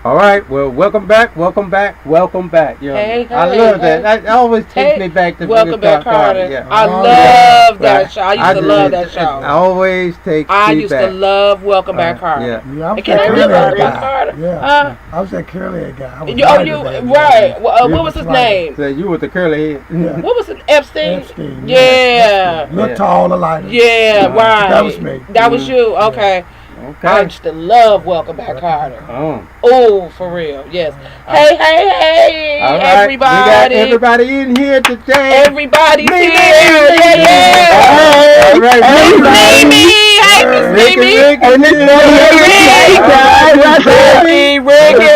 All right, well, welcome back. You know, Hey, I love that. That always takes me back to Welcome back, Carter. Yeah. I love that show. I used to love that show. I always take I me used back. to love Welcome Back, Carter. Yeah. I was Can that everybody Curly love Carter? Yeah. I was that curly guy. I was Right. What was his name? So you with the curly head. Yeah. What was it? Epstein? Yeah. Yeah. Look tall, lighter. Yeah, right. That was me. That was you. Okay. Okay. I used to love Welcome Back, Carter. Oh. Oh, for real. Yes. Hey, All right. everybody. We got everybody in here today. Everybody's here. Yeah. Yeah. All right. Hey, Miss Mimi. Hey, Miss Mimi. Rick in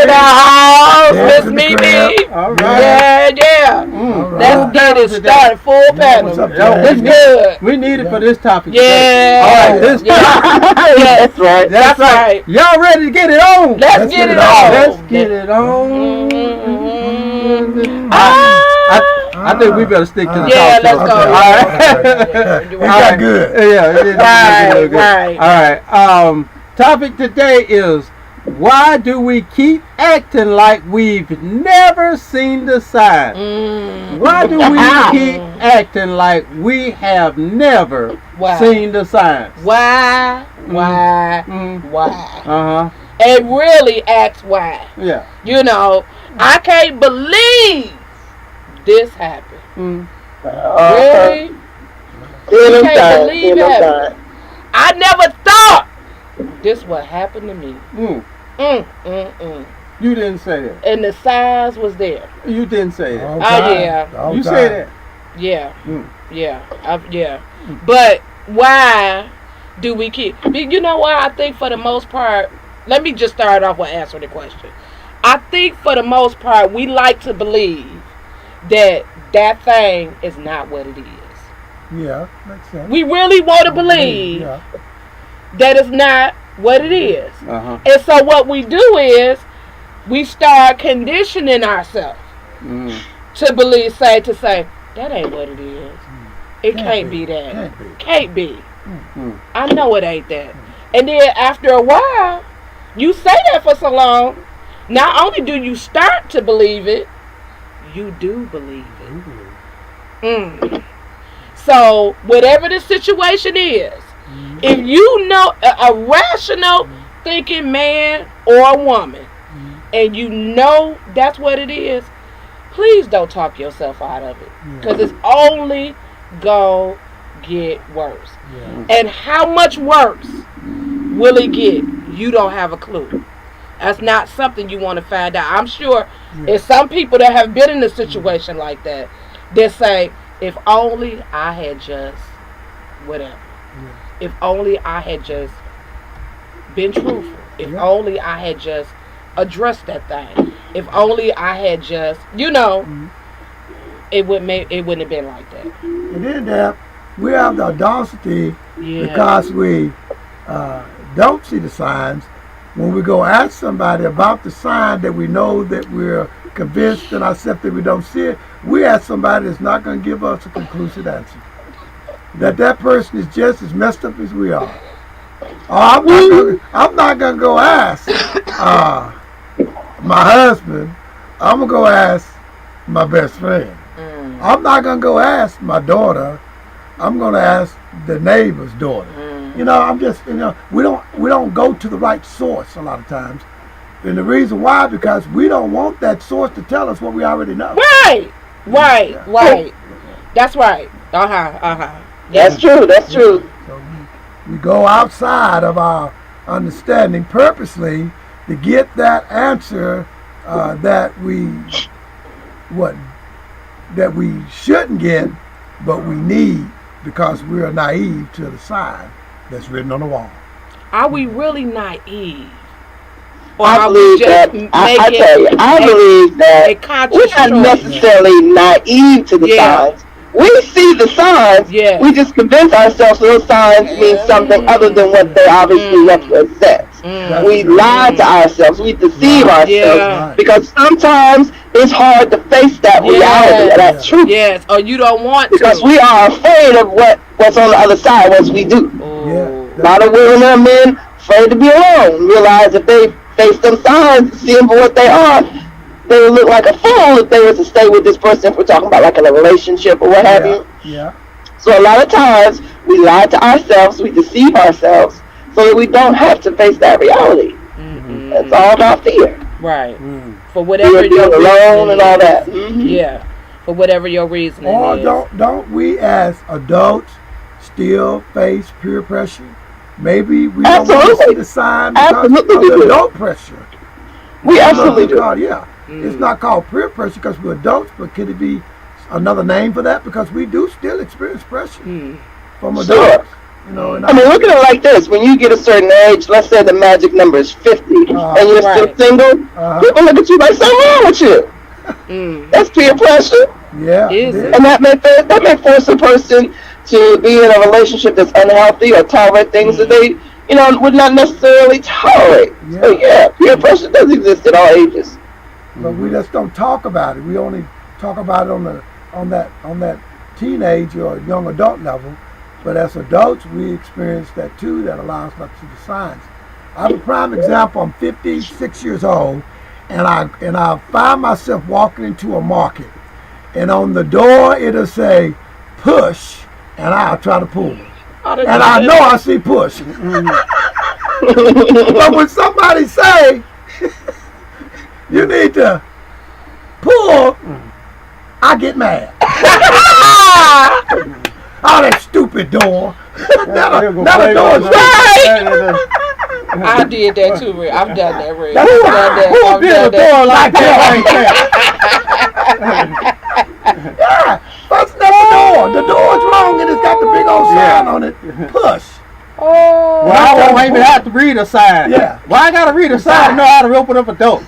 the house. Miss Mimi. All right. Yeah. Let's get it started. Full panel. It's good. We need it for this topic. Yeah. All right. This topic. That's right. That's right. Y'all ready to get it on? Let's get it on. Let's get it on. I think we better stick to the yeah, talk. let's go. All right. It got good. Yeah. Right. All right. Topic today is, why do we keep acting like we've never seen the signs? Why do we keep acting like we have never seen the signs? Why? And really ask why. Yeah. You know, I can't believe this happened. Really? You can't believe it happened. I never thought this would happen to me. You didn't say that. And the signs was there. You didn't say that. Yeah. You said that. Yeah. Yeah. But why do we keep... You know what? I think for the most part... Let me just start off with answering the question. I think for the most part, we like to believe that thing is not what it is. Yeah, makes sense. We really want to believe that it's not what it is. And so what we do is we start conditioning ourselves to believe, to say, that ain't what it is. It can't be that. Can't be. I know it ain't that. And then after a while, you say that for so long, not only do you start to believe it, you do believe it. So whatever the situation is, if you know a rational thinking man or a woman, and you know that's what it is, please don't talk yourself out of it, because it's only gonna get worse. And how much worse will it get? You don't have a clue. That's not something you want to find out. I'm sure there's some people that have been in a situation like that that say, if only I had just whatever. If only I had just been truthful. If only I had just addressed that thing. If only I had just, it wouldn't have been like that. And then we have the audacity because we don't see the signs. When we go ask somebody about the sign that we know that we're convinced in ourselves that we don't see it, we ask somebody that's not going to give us a conclusive answer. That person is just as messed up as we are. I'm not going to go ask my husband. I'm going to go ask my best friend. I'm not going to go ask my daughter. I'm going to ask the neighbor's daughter. I'm just, we don't go to the right source a lot of times. And the reason why, because we don't want that source to tell us what we already know. Right. That's right. That's true. So we go outside of our understanding purposely to get that answer that we shouldn't get, but we need, because we are naive to the sign that's written on the wall. Are we really naive? Or I believe that. I tell you, I believe that we're not necessarily naive to the signs. We see the signs. Yeah. We just convince ourselves those signs mean something other than what they obviously represent. We lie to ourselves. We deceive ourselves because sometimes it's hard to face that reality, that truth. Yes, or you don't want to. Because we are afraid of what's on the other side once we do. A lot of women and men afraid to be alone. Realize if they face them signs, see them for what they are, they would look like a fool if they were to stay with this person, if we're talking about like in a relationship or what have you. Yeah. So a lot of times we lie to ourselves, we deceive ourselves so that we don't have to face that reality. Mm-hmm. It's all about fear. Right. For whatever you're alone and all that. Yeah. For whatever your reason is. Or don't we as adults still face peer pressure? Maybe we don't want to see the sign because of the adult pressure. We absolutely do. Yeah. It's not called peer pressure because we're adults, but could it be another name for that? Because we do still experience pressure from adults. You know, I mean, look at it like this. When you get a certain age, let's say the magic number is 50, and you're still single, people look at you like, something wrong with you. That's peer pressure. Yeah. And that may force a person to be in a relationship that's unhealthy or tolerate things that they, would not necessarily tolerate. Yeah. So peer pressure does exist at all ages. But we just don't talk about it. We only talk about it on that teenage or young adult level. But as adults, we experience that too. That allows us to see the signs. I have a prime example. I'm 56 years old, and I find myself walking into a market, and on the door it'll say push, and I'll try to pull. And I know I see push. But when somebody say you need to pull, I get mad. Oh, that stupid door. Now the door's right. I did that too, Rick. I've done that, Rick. Who did a door like that? Yeah, bust up the door. The door's wrong and it's got the big old sign on it. Push. Oh. Well, I don't even have to read a sign. Yeah. Why I gotta read a sign to know how to open up a door?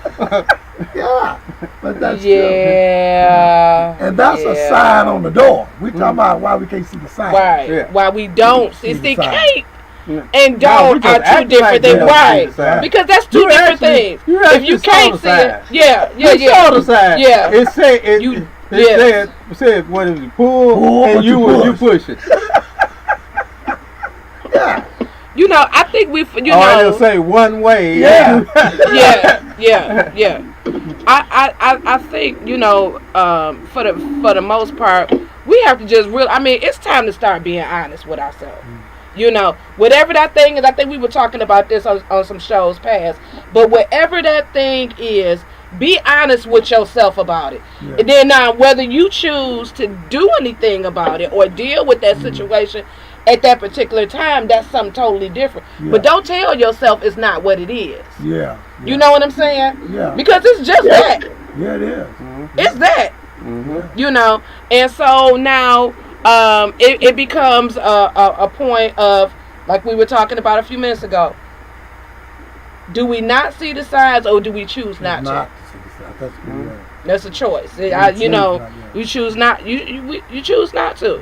Yeah. But that's and that's a sign on the door. We talking about why we can't see the sign. Right. Yeah. Why we don't see can't and don't are two different things. Right. Because that's two different things. If you can't see it, you saw the sign. Yeah. It said what is it? Pull and you push it. Yeah. I think it'll say one way. Yeah. Yeah. I think for the most part we have to just it's time to start being honest with ourselves. Whatever that thing is, I think we were talking about this on some shows past, but whatever that thing is, be honest with yourself about it. Yeah. And then now whether you choose to do anything about it or deal with that situation at that particular time, that's something totally different. Yeah. But don't tell yourself it's not what it is. Yeah. You know what I'm saying? Yeah. Because it's just that. Yeah, it is. Mm-hmm. It's that. Mm-hmm. And so now it becomes a point of, like we were talking about a few minutes ago, do we not see the signs or do we choose not to? See the signs. That's good. That's a choice. You choose not. You choose not to.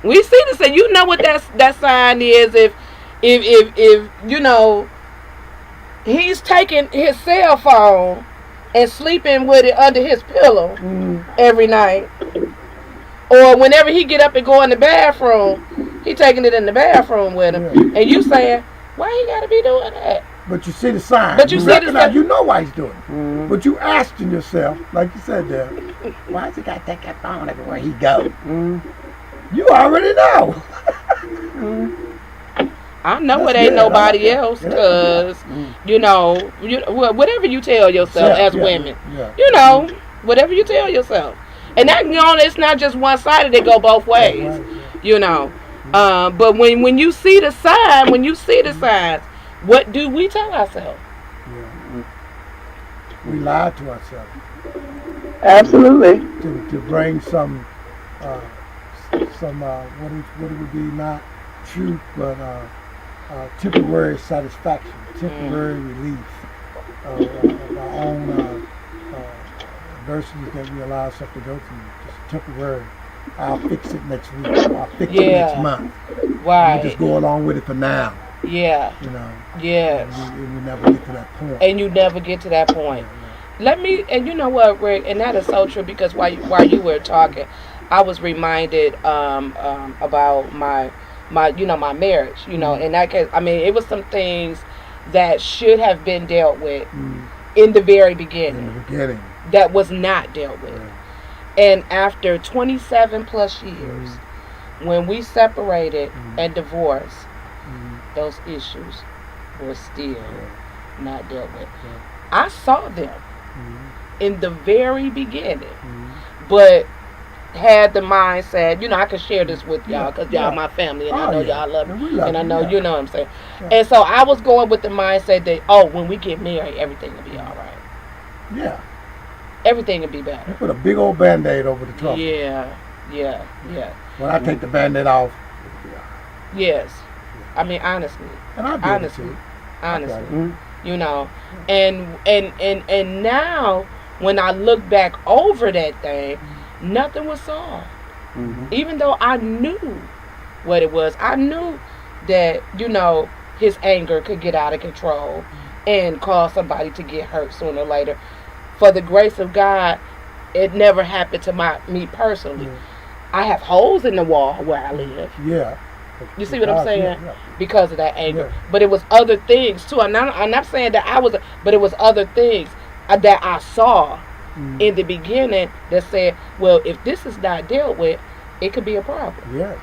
We see the sign. You know what that sign is. If he's taking his cell phone and sleeping with it under his pillow every night, or whenever he get up and go in the bathroom, he taking it in the bathroom with him, and you saying, why he got to be doing that? But you see the sign. But you see the sign. You know why he's doing it. But you asking yourself, like you said there, why has he got to take that phone everywhere he go? You already know. I know it ain't nobody else, because whatever you tell yourself as women, whatever you tell yourself, and that it's not just one sided; they go both ways, But when you see the signs, what do we tell ourselves? Yeah. We lie to ourselves. Absolutely. To bring some what it would be, not truth, but temporary satisfaction, temporary relief. of our own adversities that we allow ourselves to go through. Just temporary. I'll fix it next week. I'll fix it next month. Right. And we just go along with it for now. Yeah. You know. Yes. And we never get to that point. And you never get to that point. Let me, and you know what, Rick, and that is so true because while you were talking, I was reminded about my marriage, you know, in that case, I mean, it was some things that should have been dealt with in the very beginning. That was not dealt with. Right. And after 27 plus years, when we separated and divorced, those issues were still not dealt with. I saw them in the very beginning, but had the mindset, you know, I can share this with y'all because y'all my family and I know y'all love me and I know you know what I'm saying. And so I was going with the mindset that, when we get married, everything will be all right. Yeah. Everything will be better. You put a big old Band-Aid over the trouble. Yeah. When I take the Band-Aid off. Yes. I mean, honestly. And I did honestly. You know, and now when I look back over that thing, nothing was solved. Even though I knew what it was, I knew that, you know, his anger could get out of control and cause somebody to get hurt sooner or later. For the grace of God, it never happened to me personally. I have holes in the wall where I live. Yeah. You see what I'm saying? Because of that anger. But it was other things too. I'm not saying that I was, but it was other things that I saw in the beginning that said, well, if this is not dealt with, it could be a problem. Yes.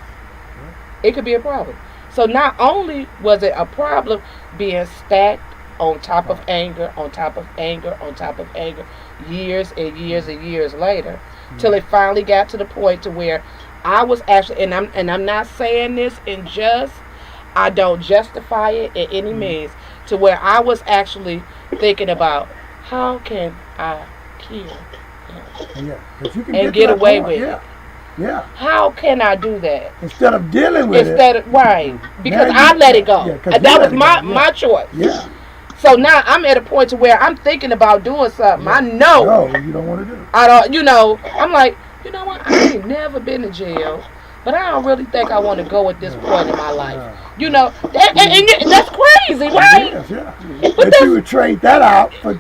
It could be a problem. So not only was it a problem being stacked on top of anger, on top of anger, on top of anger, years and years and years later, till it finally got to the point to where I was actually, and I'm not saying this in I don't justify it in any means, to where I was actually thinking about how can I kill him and get away with it. Yeah. How can I do that? Instead of dealing with it. Right. Because I let it go. That was my choice. Yeah. So now I'm at a point to where I'm thinking about doing something. I know. No, you don't want to do. I don't. You know. I'm like, you know what? I ain't never been to jail, but I don't really think I want to go at this point in my life. You know, and that's crazy, right? Yes, yeah. But you would trade that out for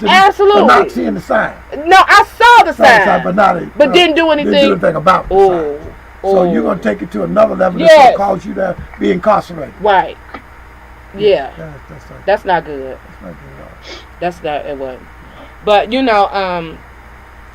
absolutely for not seeing the sign. No, I saw the sign, but didn't do anything. Didn't do anything about the sign. So you're gonna take it to another level that's gonna cause you to be incarcerated. Right. Yeah. That's not good. That's not good at all. That's not, it wasn't. But you know,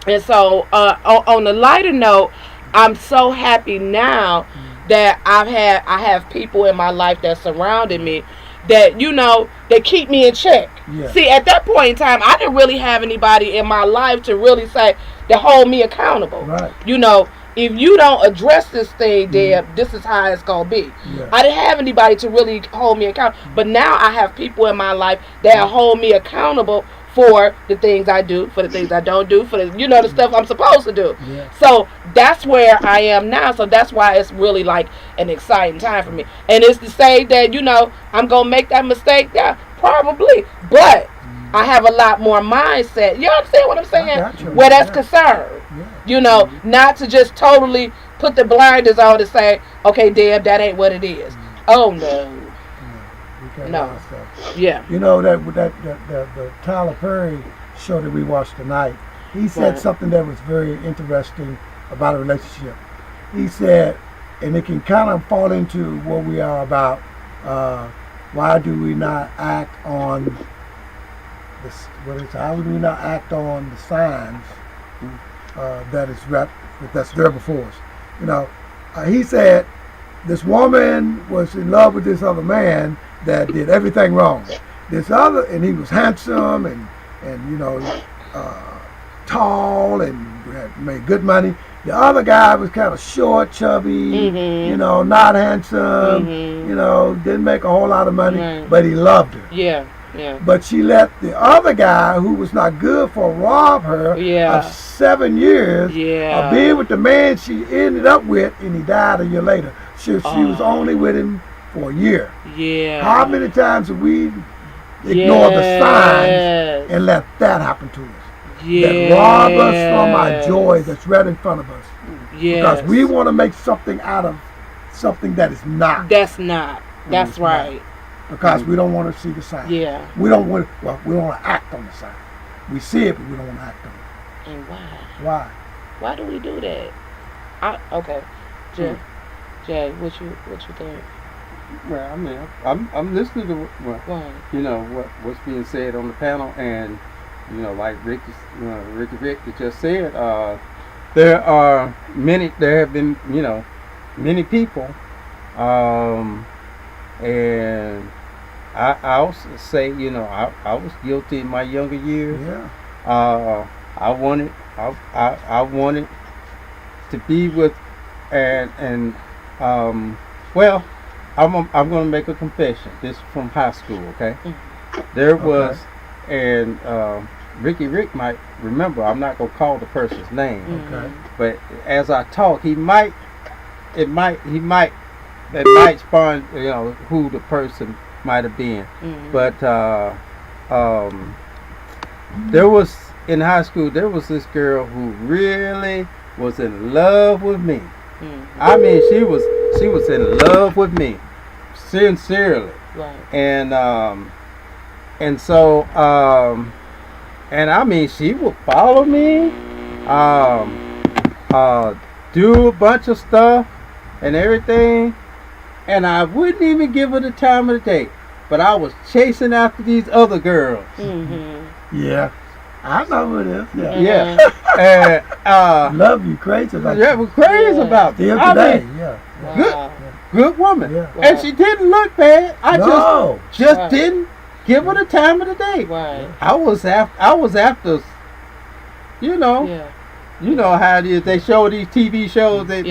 and so on the lighter note, I'm so happy now that I have people in my life that surrounded me that, you know, that keep me in check. Yeah. See, at that point in time, I didn't really have anybody in my life to really say, to hold me accountable. Right. You know, if you don't address this thing, Deb, this is how it's going to be. Yeah. I didn't have anybody to really hold me accountable. But now I have people in my life that hold me accountable for the things I do, for the things I don't do, for the, you know, the stuff I'm supposed to do. Yeah. So that's where I am now. So that's why it's really like an exciting time for me. And it's to say that, you know, I'm going to make that mistake. Yeah, probably. But I have a lot more mindset. You understand what I'm saying? Where that's concerned. Yeah. You know, not to just totally put the blinders on and say, okay, Deb, that ain't what it is. Oh, no. No. Yeah. You know, the Tyler Perry show that we watched tonight, he said something that was very interesting about a relationship. He said, and it can kind of fall into what we are about, why do we not act on this, how do we not act on the signs that's there before us? You know, he said this woman was in love with this other man that did everything wrong. This other, and he was handsome and you know, tall and had made good money. The other guy was kind of short, chubby, you know, not handsome, you know, didn't make a whole lot of money, but he loved her. Yeah. Yeah. But she let the other guy, who was not good for, rob her of 7 years of being with the man she ended up with, and he died a year later. She was only with him for a year. Yeah. How many times have we ignore the signs and let that happen to us. That rob us from our joy that's right in front of us. Because we want to make something out of something that is not. That's not. That's right. Because we don't want to see the sign. Yeah. We don't want to act on the sign. We see it, but we don't want to act on it. And why? Why? Why do we do that? Okay. Jay, what you think? Well, I mean, I'm listening to what's being said on the panel, and like Ricky just said, there have been many people, and I also say I was guilty in my younger years. Yeah. I wanted to be with well, I'm going to make a confession. This is from high school, okay? There was, and Rick might remember. I'm not going to call the person's name, okay? But as I talk, it might spawn, who the person might have been. But there was in high school. There was this girl who really was in love with me. I mean, she was in love with me, sincerely. Right. And so and I mean, she would follow me, do a bunch of stuff and everything, and I wouldn't even give her the time of the day. But I was chasing after these other girls. Yeah. I know who it is. Yeah. And love you crazy about yeah, was crazy about me. Still today. Good woman. Yeah. And she didn't look bad. I just didn't give her the time of the day. Right. I was after you know how it is. They show these TV shows that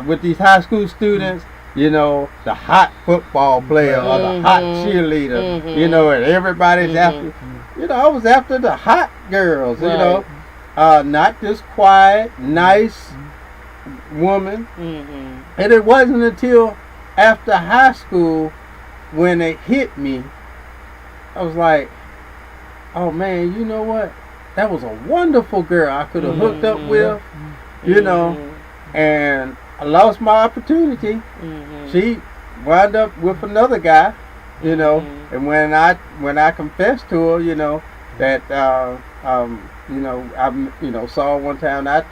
with these high school students. The hot football player or the hot cheerleader, and everybody's after, I was after the hot girls, not this quiet, nice woman. And it wasn't until after high school when it hit me, I was like, oh man, you know what? That was a wonderful girl I could have hooked up with, and I lost my opportunity. She wound up with another guy, and when I confessed to her, that I saw one time, I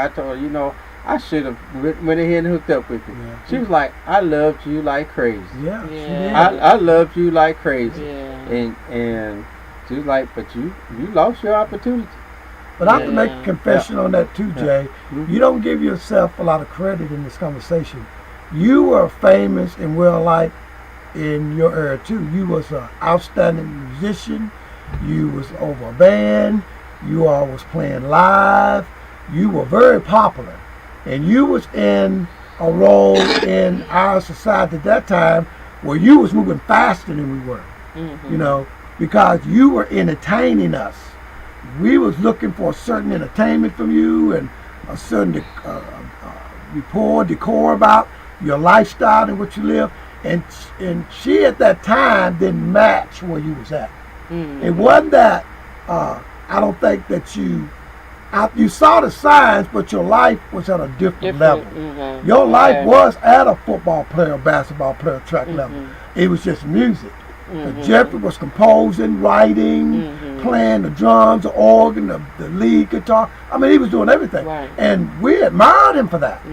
told her, I should have went ahead and hooked up with you. Yeah. She was like, I loved you like crazy. Yeah. I loved you like crazy. Yeah. And she was like, but you lost your opportunity. But I have to make a confession on that too, Jay. You don't give yourself a lot of credit in this conversation. You were famous and well-liked in your era too. You was an outstanding musician. You was over a band. You all was playing live. You were very popular. And you was in a role in our society at that time where you was moving faster than we were. Because you were entertaining us. We was looking for a certain entertainment from you and a certain decor about your lifestyle and what you live. And she at that time didn't match where you was at. It wasn't that, I don't think that you saw the signs, but your life was at a different level. Your life was at a football player, basketball player, track level. It was just music. Jeffrey was composing, writing, playing the drums, the organ, the lead guitar. I mean, he was doing everything. Right. And we admired him for that.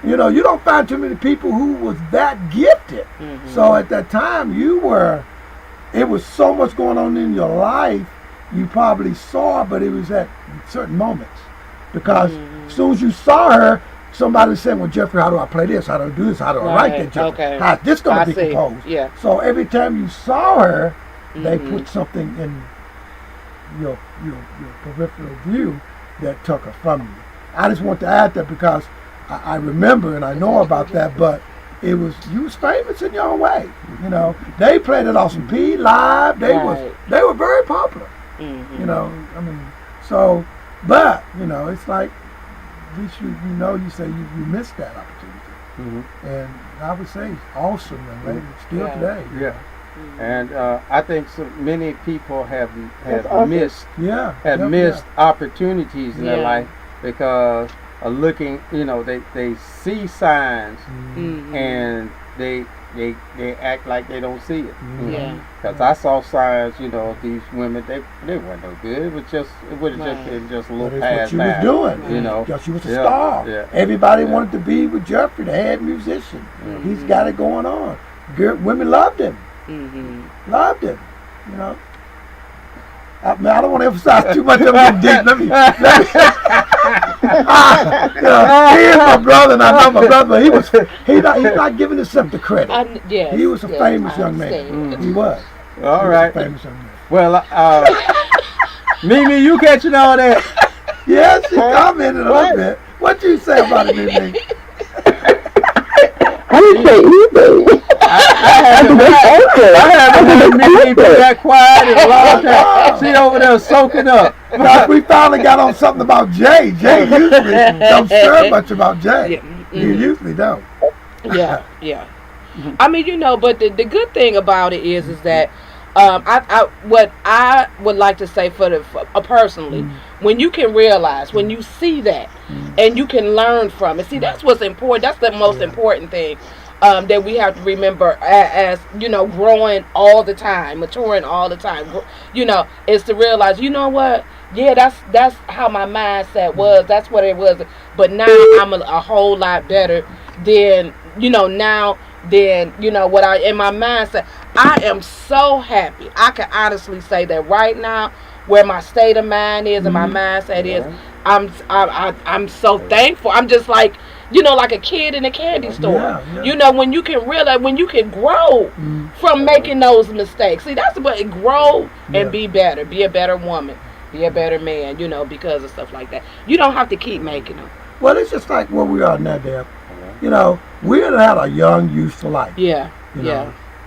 You don't find too many people who was that gifted. So at that time, it was so much going on in your life, you probably saw, but it was at certain moments. Because as soon as you saw her, somebody was saying, well, Jeffrey, how do I play this? How do I do this? How do I write that, Jeffrey? Okay. How's this going to be composed? Yeah. So every time you saw her, they put something in your peripheral view that took her from you. I just want to add that because I remember and I know about that, but you was famous in your own way. They played at Awesome P live. They were very popular. But it's like, at least you say you missed that opportunity. And I would say it's awesome, young lady, still today. Yeah. And I think so many people have missed opportunities in their life because of looking. They see signs and they act like they don't see it. Because I saw signs. These women they weren't no good. It would have just been just a little past. What she was doing. Because she was a star. Yeah. Everybody wanted to be with Jeffrey, the head musician. He's got it going on. Women loved him. Loved him, I don't want to emphasize too much of it. He is my brother, and I know my brother, but he's not giving himself the credit. He was a famous young man. He was. All right. Famous young man. Well, Mimi, you catching all that? Yes, she commented a little bit. What you say about it, Mimi? I didn't say anything. I haven't heard Mimi be that quiet in a long time. She over there soaking up. Because we finally got on something about Jay. Jay usually don't stir much about Jay. You usually don't. Yeah. I mean, but the good thing about it is that what I would like to say for personally, when you can realize, when you see that, and you can learn from it. See, that's what's important. That's the most important thing that we have to remember as growing all the time, maturing all the time. Is to realize, what? Yeah, that's how my mindset was. That's what it was. But now I'm a whole lot better than now. Then what I in my mindset. I am so happy. I can honestly say that right now, where my state of mind is and my mindset is, I'm so thankful. I'm just like like a kid in a candy store. When you can realize, when you can grow from making those mistakes. See, that's what grow and be better. Be a better woman. Be a better man. Because of stuff like that. You don't have to keep making them. Well, it's just like where we are now, Deb. We had a young, useful life. Yeah.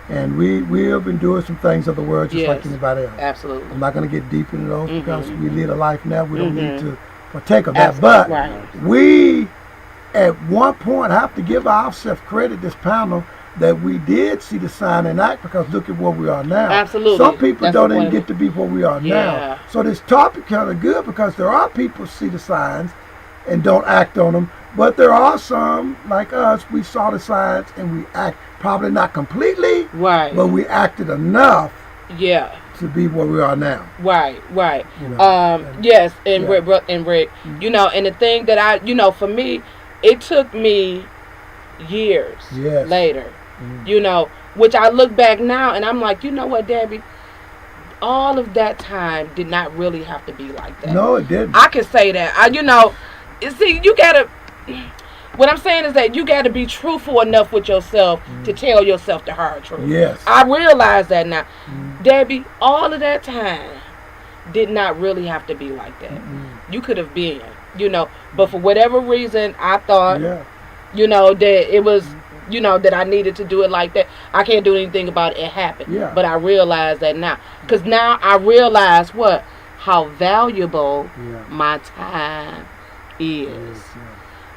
And we have been doing some things of the world just like anybody else. Absolutely. I'm not going to get deep into those because we lead a life now. We don't need to partake of that. But we, at one point, have to give ourselves credit, this panel, that we did see the sign and act, because look at where we are now. Absolutely. Some people don't even get to be where we are now. So this topic kind of good because there are people who see the signs and don't act on them. But there are some, like us, we saw the signs and we act, probably not completely, but we acted enough to be where we are now. Right. Yes, and Rick, and the thing that for me, it took me years later, which I look back now and I'm like, you know what, Debbie? All of that time did not really have to be like that. No, it didn't. I can say that. See, you gotta. What I'm saying is that you gotta be truthful enough with yourself to tell yourself the hard truth. Yes. I realize that now, Debbie. All of that time did not really have to be like that. You could have been, but for whatever reason, I thought, that it was, that I needed to do it like that. I can't do anything about it. It happened. Yeah. But I realize that now, because now I realize how valuable my time is.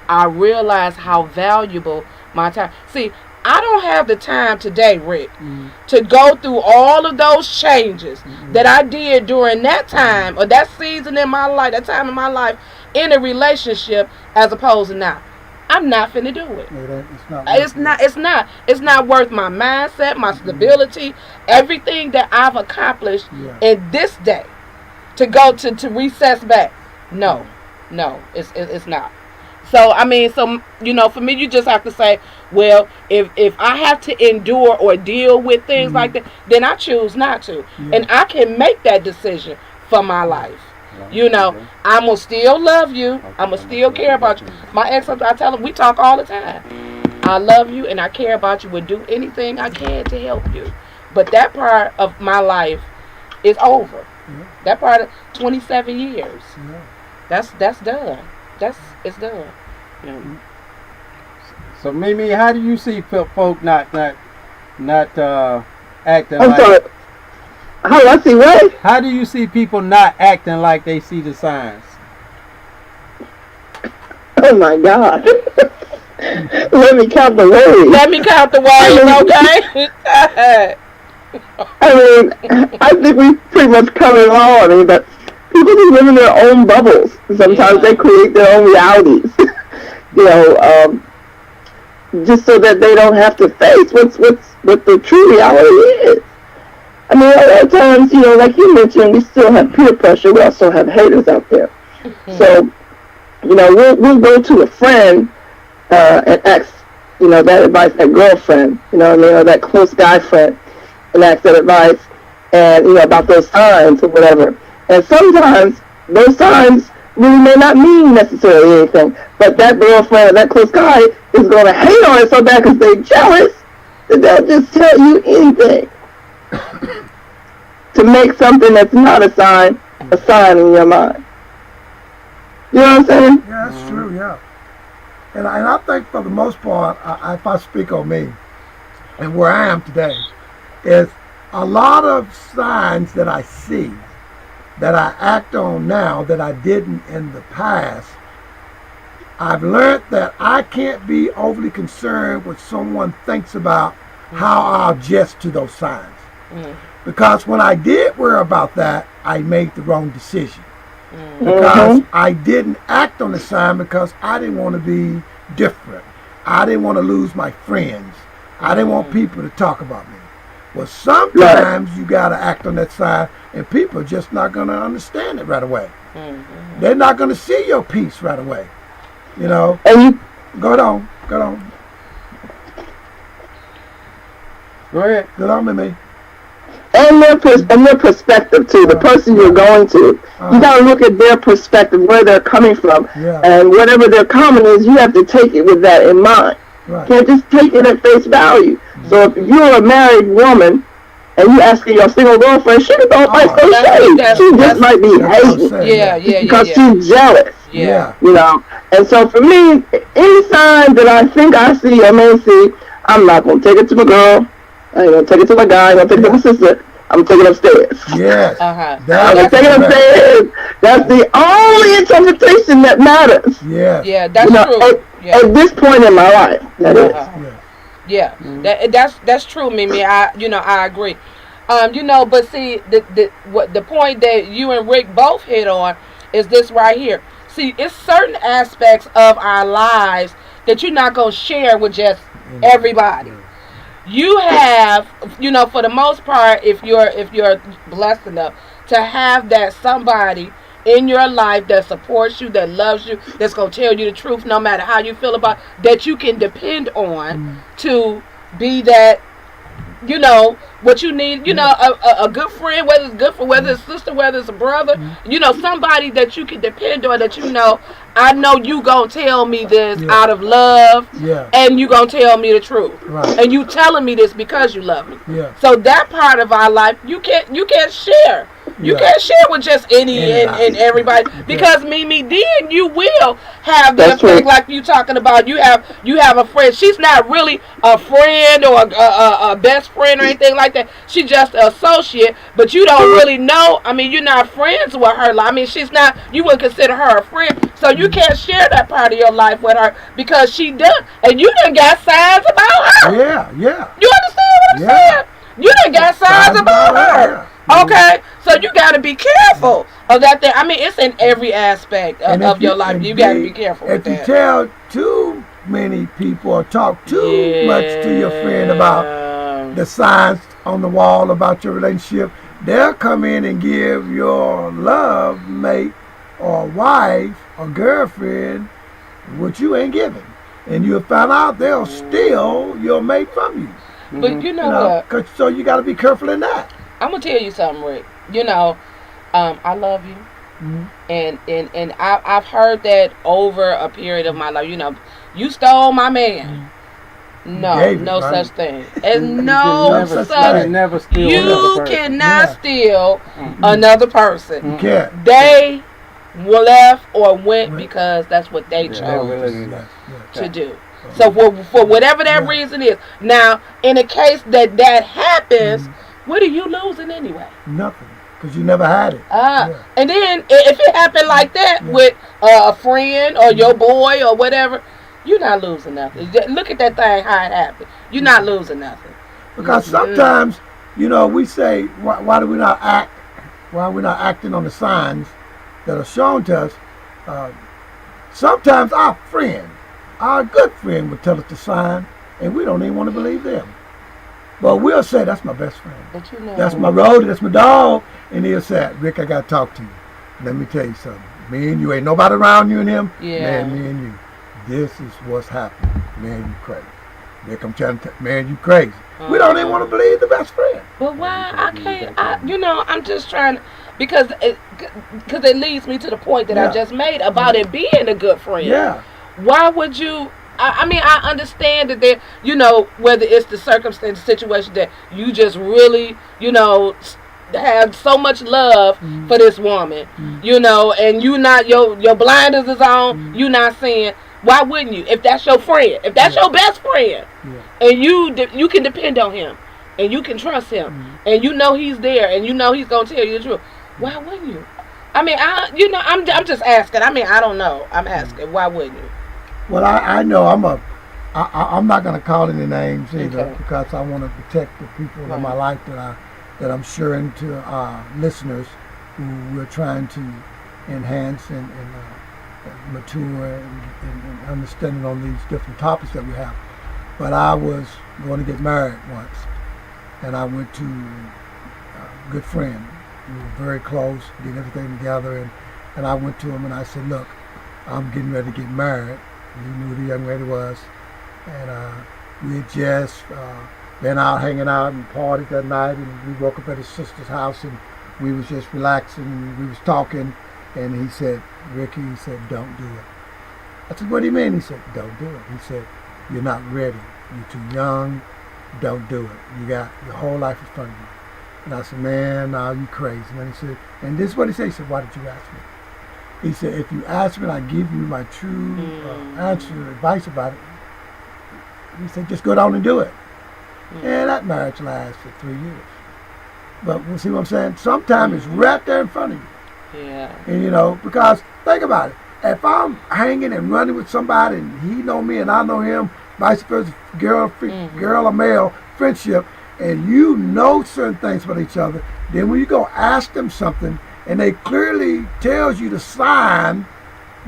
I realize how valuable my time. See, I don't have the time today, Rick, to go through all of those changes that I did during that time or that season in my life, that time in my life in a relationship, as opposed to now. I'm not finna do it. It's not worth my mindset, my stability, everything that I've accomplished in this day to go to recess back. No, it's not. So, for me, you just have to say, well, if I have to endure or deal with things like that, then I choose not to. And I can make that decision for my life. I'm going to still love you. I'm going to still care about you. My ex, I tell him, we talk all the time. I love you and I care about you. Would do anything I can to help you. But that part of my life is over. That part of 27 years. That's done. It's done. So Mimi, how do you see folk not acting I'm like? Sorry. How do I see what? How do you see people not acting like they see the signs? Oh my God! Let me count the words. Okay. I mean, I think we pretty much covered it all. I mean, but people just live in their own bubbles. Sometimes they create their own realities. You know, just so that they don't have to face what the true reality is. I mean, a lot of times, you know, like you mentioned, we still have peer pressure. We also have haters out there. So, you know, we'll go to a friend and ask, you know, that advice, that girlfriend, you know what I mean, or that close guy friend, and ask that advice, and, you know, about those signs or whatever. And sometimes those signs really may not mean necessarily anything, but that girlfriend or that close guy is going to hate on it so bad because they're jealous that they'll just tell you anything to make something that's not a sign in your mind. You know what I'm saying? Yeah, that's true, yeah. And I think for the most part, if I speak on me and where I am today, is a lot of signs that I see that I act on now that I didn't in the past. I've learned that I can't be overly concerned what someone thinks about how I'll adjust to those signs. Because when I did worry about that, I made the wrong decision. Because I didn't act on the sign because I didn't want to be different. I didn't want to lose my friends. I didn't want people to talk about me. Well, sometimes you got to act on that sign, and people are just not going to understand it right away. They're not going to see your piece right away. You know? And you go on. Go ahead. Go on, Mimi. And their perspective too. The person you're going to, you got to look at their perspective, where they're coming from, and whatever their comment is, you have to take it with that in mind. Right. Can't just take it at face value. So if you're a married woman and you asking your single girlfriend, she don't like so shade. She just might be hating because she's jealous. Yeah. You know. And so for me, any sign that I think I see or may see, I'm not gonna take it to my girl. I ain't gonna take it to my guy. I'm gonna take it to my sister. I'm taking it upstairs. Yes. I'm gonna take it upstairs. That's the only interpretation that matters. Yes. Yeah, that's true. At this point in my life, that is. Yeah, that's true, Mimi. I agree. But see, the point that you and Rick both hit on is this right here. See, it's certain aspects of our lives that you're not gonna share with just everybody. You have, for the most part, if you're blessed enough to have that somebody in your life that supports you, that loves you, that's going to tell you the truth no matter how you feel about, that you can depend on to be that, what you need, a good friend, whether it's sister, whether it's a brother, somebody that you can depend on, that I know you gonna tell me this out of love, and you gonna tell me the truth, and you telling me this because you love me. So that part of our life, you can't share. You can't share with just any and everybody, because Mimi, then you will have that thing like you talking about. You have a friend. She's not really a friend or a best friend or anything like that. She's just an associate, but you don't really know. I mean, you're not friends with her. I mean, she's not. You wouldn't consider her a friend, so you can't share that part of your life with her because she does, and you done got signs about her. Yeah. You understand what I'm saying? You done got signs about her. Okay, so you got to be careful of that thing. I mean, it's in every aspect of your life. You got to be careful with that. If you tell too many people or talk too much to your friend about the signs on the wall about your relationship, they'll come in and give your love mate or wife or girlfriend what you ain't giving. And you'll find out they'll steal your mate from you. But you know what? So you got to be careful in that. I'm gonna tell you something, Rick. I love you, and I've heard that over a period of my life. You stole my man. No such thing. And no such thing. Never steal. You cannot steal another person. You can't. They left or went because that's what they chose to do. So for whatever that reason is. Now, in a case that happens. What are you losing anyway? Nothing, because you never had it. And then if it happened like that with a friend or your boy or whatever, you're not losing nothing. Look at that thing, how it happened. You're not losing nothing. Because sometimes You know, we say, why do we not act? Why are we not acting on the signs that are shown to us? Sometimes our good friend, would tell us the sign, and we don't even want to believe them. But we'll say, that's my best friend. But you know, that's my roadie, that's my dog. And he'll say, Rick, I got to talk to you. Let me tell you something. Me and you, ain't nobody around you and him. Yeah. Man, me and you. This is what's happening. Man, you crazy. Rick, I'm trying to tell you, man, you crazy. We don't even want to believe the best friend. But why? I can't. I'm just trying to, because it leads me to the point that I just made about it being a good friend. Yeah. Why would you? I mean, I understand that there, whether it's the circumstance, situation that you just really, have so much love for this woman, and you not, your blinders is on, you not seeing. Why wouldn't you? If that's your friend, if that's your best friend, and you can depend on him, and you can trust him, and he's there, and he's gonna tell you the truth. Why wouldn't you? I mean, I'm just asking. I mean, I don't know. I'm asking. Why wouldn't you? Well, I know I'm not gonna call any names either, because I want to protect the people in my life that I'm sharing to listeners who we're trying to enhance and mature and understanding on these different topics that we have. But I was going to get married once, and I went to a good friend. We were very close, getting everything together, and I went to him and I said, look, I'm getting ready to get married. He knew who the young lady was, and we had just been out hanging out and partied that night, and we woke up at his sister's house, and we was just relaxing, and we was talking, and he said, Ricky, he said, don't do it. I said, what do you mean? He said, don't do it. He said, you're not ready. You're too young. Don't do it. You got your whole life in front of you. And I said, man, no, you crazy. And he said, and this is what he said. He said, why did you ask me? He said, if you ask me and I give you my true answer, advice about it, he said, just go down and do it. And that marriage lasted 3 years. But you see what I'm saying? Sometimes it's right there in front of you. Yeah. And because think about it. If I'm hanging and running with somebody and he know me and I know him, vice versa, girl or male, friendship, and you know certain things about each other, then when you go ask them something and they clearly tells you the sign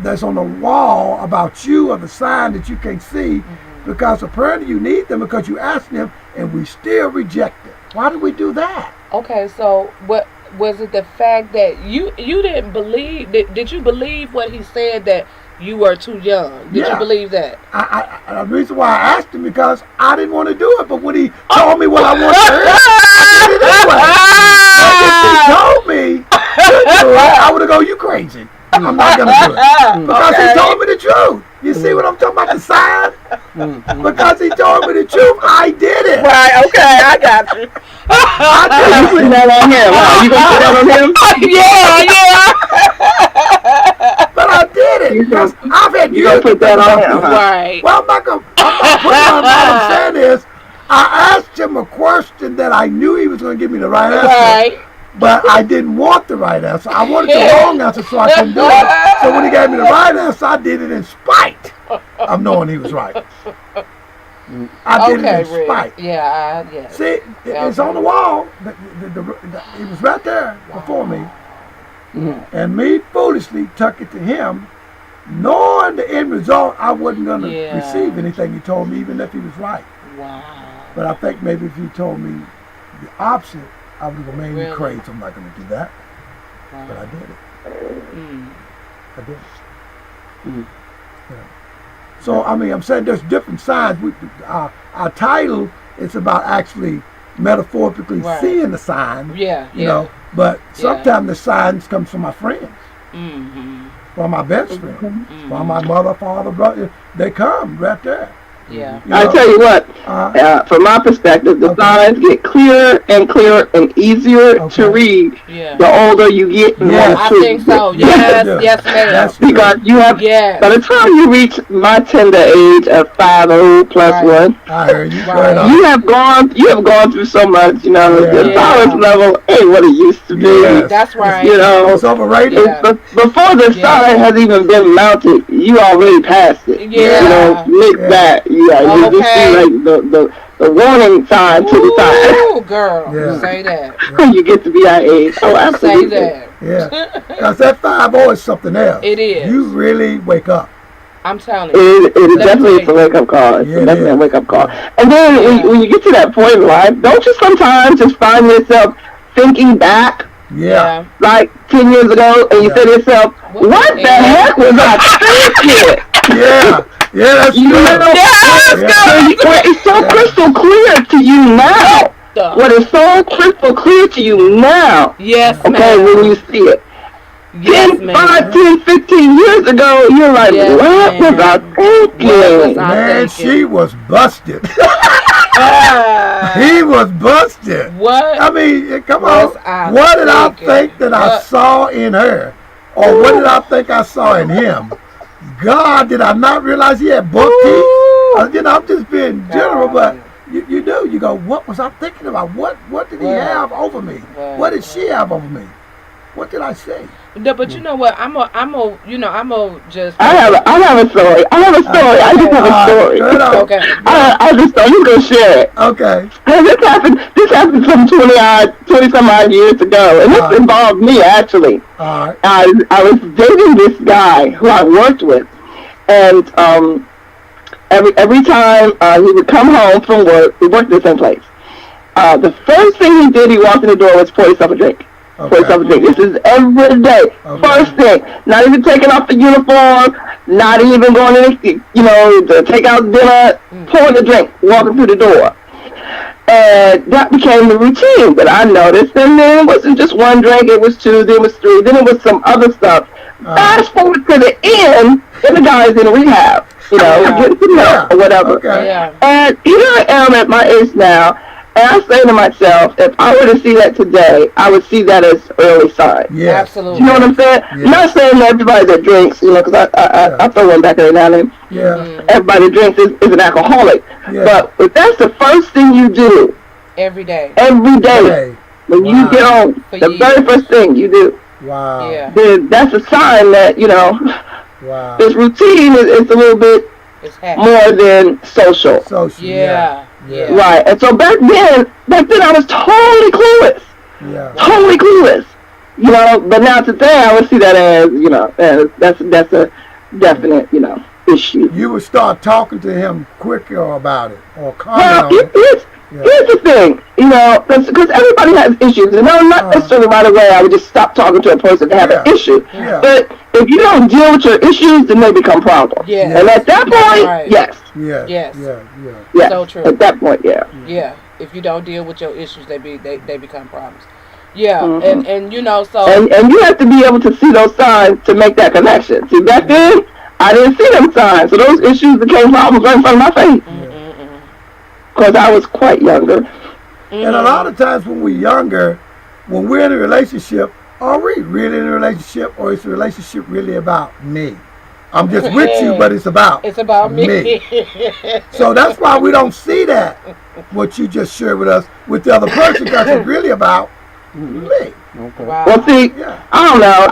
that's on the wall about you or the sign that you can't see, because apparently you need them because you asked them and we still reject it. Why do we do that? Okay, so what was it, the fact that you didn't believe, did you believe what he said, that you were too young? Did you believe that? The reason why I asked him, because I didn't want to do it, but when he told me what I wanted to hear, I did it anyway. But if he told me to do it, I would have gone, you crazy. I'm not going to do it. Because he told me the truth. You see what I'm talking about, the sign? Because he told me the truth, I did it. Right, okay, I got you. I did it. You put that on him. You going to put that on him? Yeah. But I did it. Because I've had you going to put that on him? Right. Well, I'm not putting it on. What I'm saying is, I asked him a question that I knew he was going to give me the right answer. Right. But I didn't want the right answer. I wanted the wrong answer, so I couldn't do it. So when he gave me the right answer, I did it in spite of knowing he was right. I did it in spite. Yeah. See, it's on the wall. It was right there before me. And me foolishly took it to him, knowing the end result, I wasn't going to receive anything he told me, even if he was right. Wow. But I think maybe if he told me the opposite, I would have made me crazy. I'm not going to do that. Wow. But I did it. I did it. Yeah. So, I mean, I'm saying there's different signs. Our title is about actually metaphorically seeing the sign. You know, but sometimes the signs come from my friends. From my best friend. From my mother, father, brother. They come right there. Yeah. I tell you what, from my perspective, the signs get clearer and clearer and easier to read the older you get. I think so. Yes, ma'am. Because you have, by the time you reach my tender age of 50 plus 1, I heard you. You have gone through so much. You know, the tolerance level ain't what it used to be. That's right. You know, it's overrated. Before the sign has even been mounted, you already passed it. Yeah. You know, lick back. You just see like the warning sign to the side. Oh, girl, say that. You get to be our age. Oh, absolutely. Say that. Yeah, because that 5-0 is something else. It is. You really wake up. I'm telling you. It is definitely a wake-up call. It's definitely a wake-up call. And then when you get to that point in life, don't you sometimes just find yourself thinking back? Yeah. Like 10 years ago, and you say to yourself, what the heck was I thinking? Yeah, that's It's so crystal clear to you now. What is so crystal clear to you now? Yes, okay, when you see it. Yes, 10, 15 years ago, you're like, what was I thinking? Man, she was busted. He was busted. What? I mean, come on. What did I think that I saw in her? Or what did I think I saw in him? God, did I not realize he had buck teeth? I'm just being general, but you do. You go, what was I thinking about? What did he have over me? What did she have over me? What did I say? No, but you know what? I'm a just. I have a story. I just have a story. Okay. I just thought you gonna share it. Okay. This happened some 20 some odd years ago, and this involved me actually. I was dating this guy who I worked with, and every time he would come home from work, we worked at the same place. The first thing he did, he walked in the door, was pour himself a drink. This is every day. First thing, not even taking off the uniform, not even going in, to take out dinner, pouring the drink, walking through the door. And that became the routine that I noticed. And then it wasn't just one drink, it was 2, then it was 3, then it was some other stuff. Fast forward to the end, and the guy's in rehab, getting some help or whatever. And here I am at my age now. And I say to myself, if I were to see that today, I would see that as early sign. Yeah, absolutely. You know what I'm saying? Yeah. I'm not saying that everybody that drinks, because I throw one back every now and then. Yeah. Everybody that drinks is an alcoholic. Yeah. But if that's the first thing you do. Every day. When you get home, the very first thing you do. Wow. Yeah. Then that's a sign that, this routine is a little bit more than social. Yeah. Yeah. Right, and so back then I was totally clueless. Yeah. Totally clueless. But now today I would see that as, that's a definite, issue. You would start talking to him quicker about it, or comment on it. Here's the thing, because everybody has issues, and not necessarily right away I would just stop talking to a person to have an issue. Yeah. But if you don't deal with your issues, then they become problems. Yeah. And at that point, yes. Yeah. So true. At that point, Yeah. If you don't deal with your issues, they become problems. Yeah. Mm-hmm. And so. And you have to be able to see those signs to make that connection. See, back then I didn't see them signs, so those issues became problems right in front of my face. Because I was quite younger. And a lot of times when we're younger, when we're in a relationship, are we really in a relationship, or is the relationship really about me? I'm just with you, but it's about me. So that's why we don't see that, what you just shared with us, with the other person, because it's really about me. Okay. Wow. Well, see, I don't know.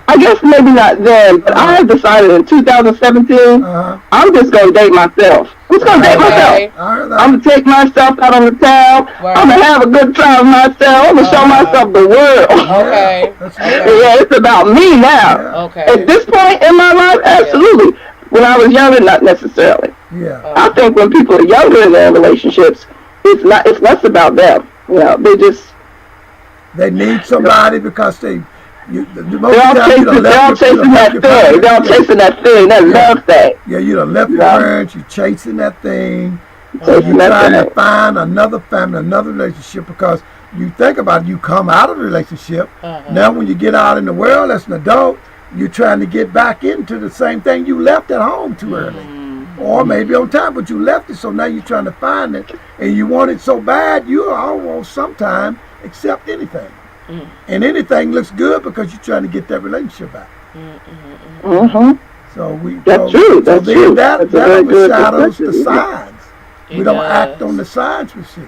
I guess maybe not then, but I have decided in 2017, I'm just going to date myself. I'm just going to date myself. I'm going to take myself out on the town. I'm going to have a good time with myself. I'm going to show myself the world. Okay. Yeah, it's about me now. Okay. At this point in my life, absolutely. When I was younger, not necessarily. Yeah. I think when people are younger in their relationships, it's less about them. They need somebody because they're all chasing that thing. They're all chasing that thing, that love thing. Yeah, you done left your parents, you're chasing that thing. You're trying to find another family, another relationship, because you think about it, you come out of a relationship. Now when you get out in the world as an adult, you're trying to get back into the same thing you left at home too early. Or maybe on time, but you left it, so now you're trying to find it, and you want it so bad, you almost sometimes accept anything. And anything looks good because you're trying to get that relationship back. So that's true. That overshadows the signs. We don't act on the signs we see.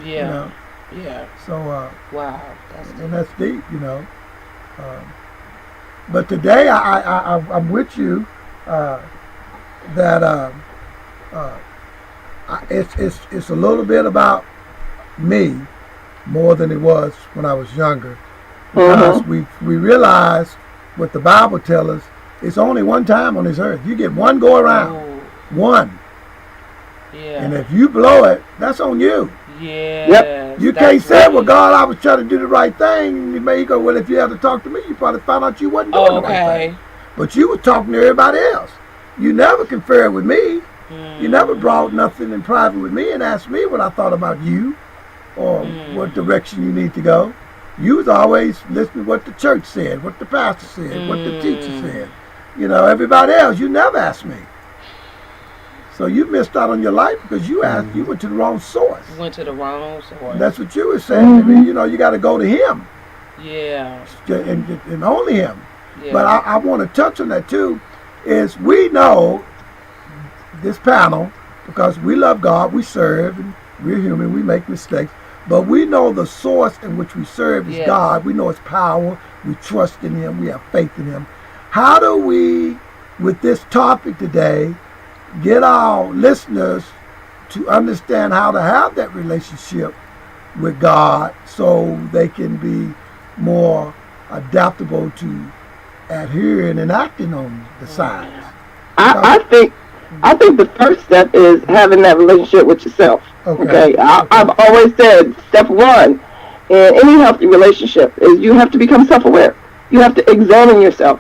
Yeah. So wow, that's deep, But today I'm with you that It's a little bit about me more than it was when I was younger, because we realize what the Bible tells us. It's only one time on this earth. You get one go around, one. Yeah. And if you blow it, that's on you. Yeah. Yep. You can't say, well, God, I was trying to do the right thing. And you may go, well, if you had to talk to me, you probably found out you wasn't doing the right thing. But you were talking to everybody else. You never conferred with me. You never brought nothing in private with me and asked me what I thought about you or what direction you need to go. You was always listening to what the church said, what the pastor said, what the teacher said. You know, everybody else, you never asked me. So you missed out on your life because you asked, you went to the wrong source. You went to the wrong source. And that's what you were saying to me. You know, you got to go to him. Yeah. And only him. Yeah. But I want to touch on that too, is we know this panel, because we love God, we serve, and we're human, we make mistakes, but we know the source in which we serve is God. We know his power, we trust in him, we have faith in him. How do we, with this topic today, get our listeners to understand how to have that relationship with God so they can be more adaptable to adhering and acting on the signs? I think the first step is having that relationship with yourself. Okay. I've always said step one in any healthy relationship is you have to become self-aware. You have to examine yourself,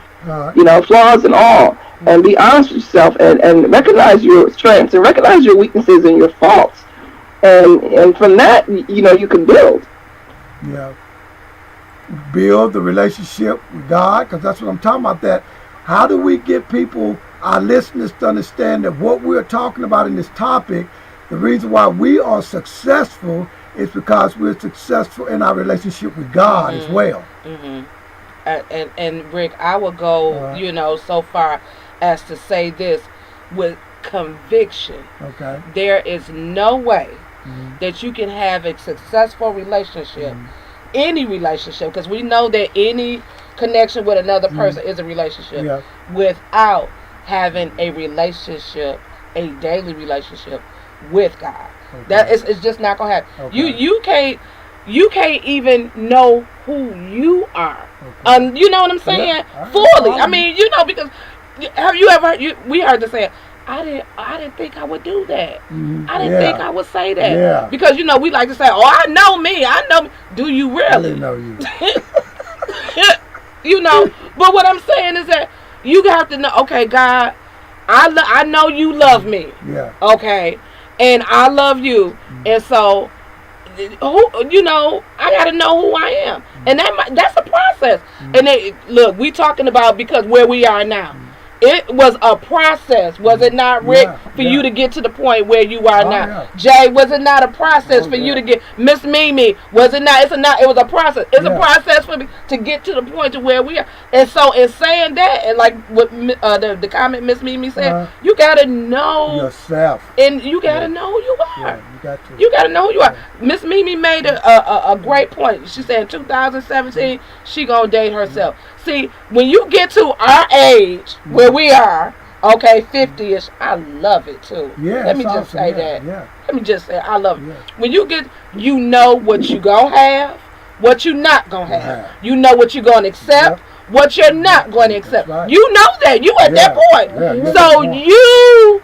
you know, flaws and all, and be honest with yourself and recognize your strengths and recognize your weaknesses and your faults. And from that, you know, you can build. Yeah. Build the relationship with God, because that's what I'm talking about. That how do we get people, our listeners, to understand that what we're talking about in this topic, the reason why we are successful is because we're successful in our relationship with God as well. And Rick, I would go, you know, so far as to say this with conviction. Okay. There is no way that you can have a successful relationship, any relationship, because we know that any connection with another person is a relationship, without having a relationship, a daily relationship with God. That it's just not gonna happen. You can't even know who you are. You know what I'm saying? Fully. I mean, you know, because have you ever we heard the saying, I didn't think I would do that. I didn't think I would say that. Because, you know, we like to say, oh, I know me. Do you really? I didn't know you. You know, but what I'm saying is that you have to know, okay, God, I know you love me. Yeah. Okay. And I love you. And so, you know, I got to know who I am. And that's a process. And look, we talking about because where we are now. It was a process, was it not, Rick, for you to get to the point where you are now? Yeah. Jay, was it not a process for you to get? Miss Mimi, was it not? It was a process. It's a process for me to get to the point to where we are. And so, in saying that, and like what the comment Miss Mimi said, you gotta know yourself, and you gotta know who you are. Yeah, you gotta know who you are. Miss Mimi made a great point. She said in 2017 she gonna date herself. See, when you get to our age, where we are, okay, 50-ish, I love it too. Yeah, let me just awesome. say that. Yeah. Let me just say, I love it. When you get, you know what you gonna have, what you not gonna have. You know what you gonna accept, what you're not gonna accept. Right. You know that. You at that point. So you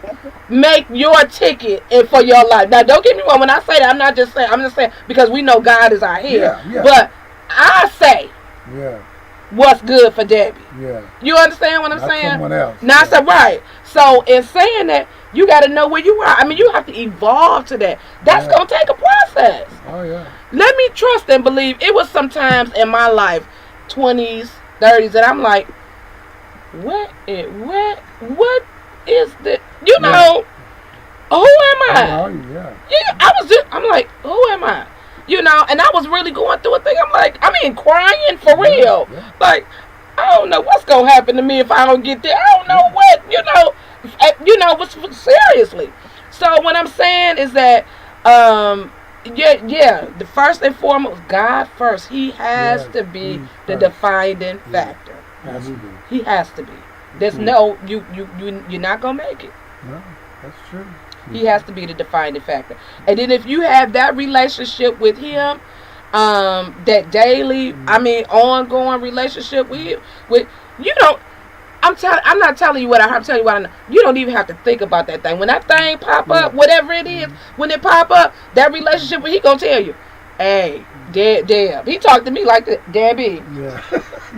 make your ticket for your life. Now, don't get me wrong. When I say that, I'm just saying because we know God is our head. But I say, what's good for Debbie. You understand what I'm saying? Someone else. Now, so right. So in saying that, you got to know where you are. I mean, you have to evolve to that. That's going to take a process. Oh, yeah. Let me trust and believe. It was sometimes in my life, 20s, 30s, that I'm like, what is the, you know, who am I? I'm like, who am I? You know, and I was really going through a thing. I'm like, crying for real. Like, I don't know what's going to happen to me if I don't get there. I don't know what, seriously. So what I'm saying is that, the first and foremost, God first. He has to be the defining factor. He has to be. There's you're not going to make it. No, that's true. He has to be the defining factor. And then if you have that relationship with him, that daily, ongoing relationship with you don't. I'm not telling you what I'm telling you what I know. You don't even have to think about that thing. When that thing pop up, whatever it is, when it pop up, that relationship, he gonna tell you, hey, Deb. He talked to me like that, Debbie.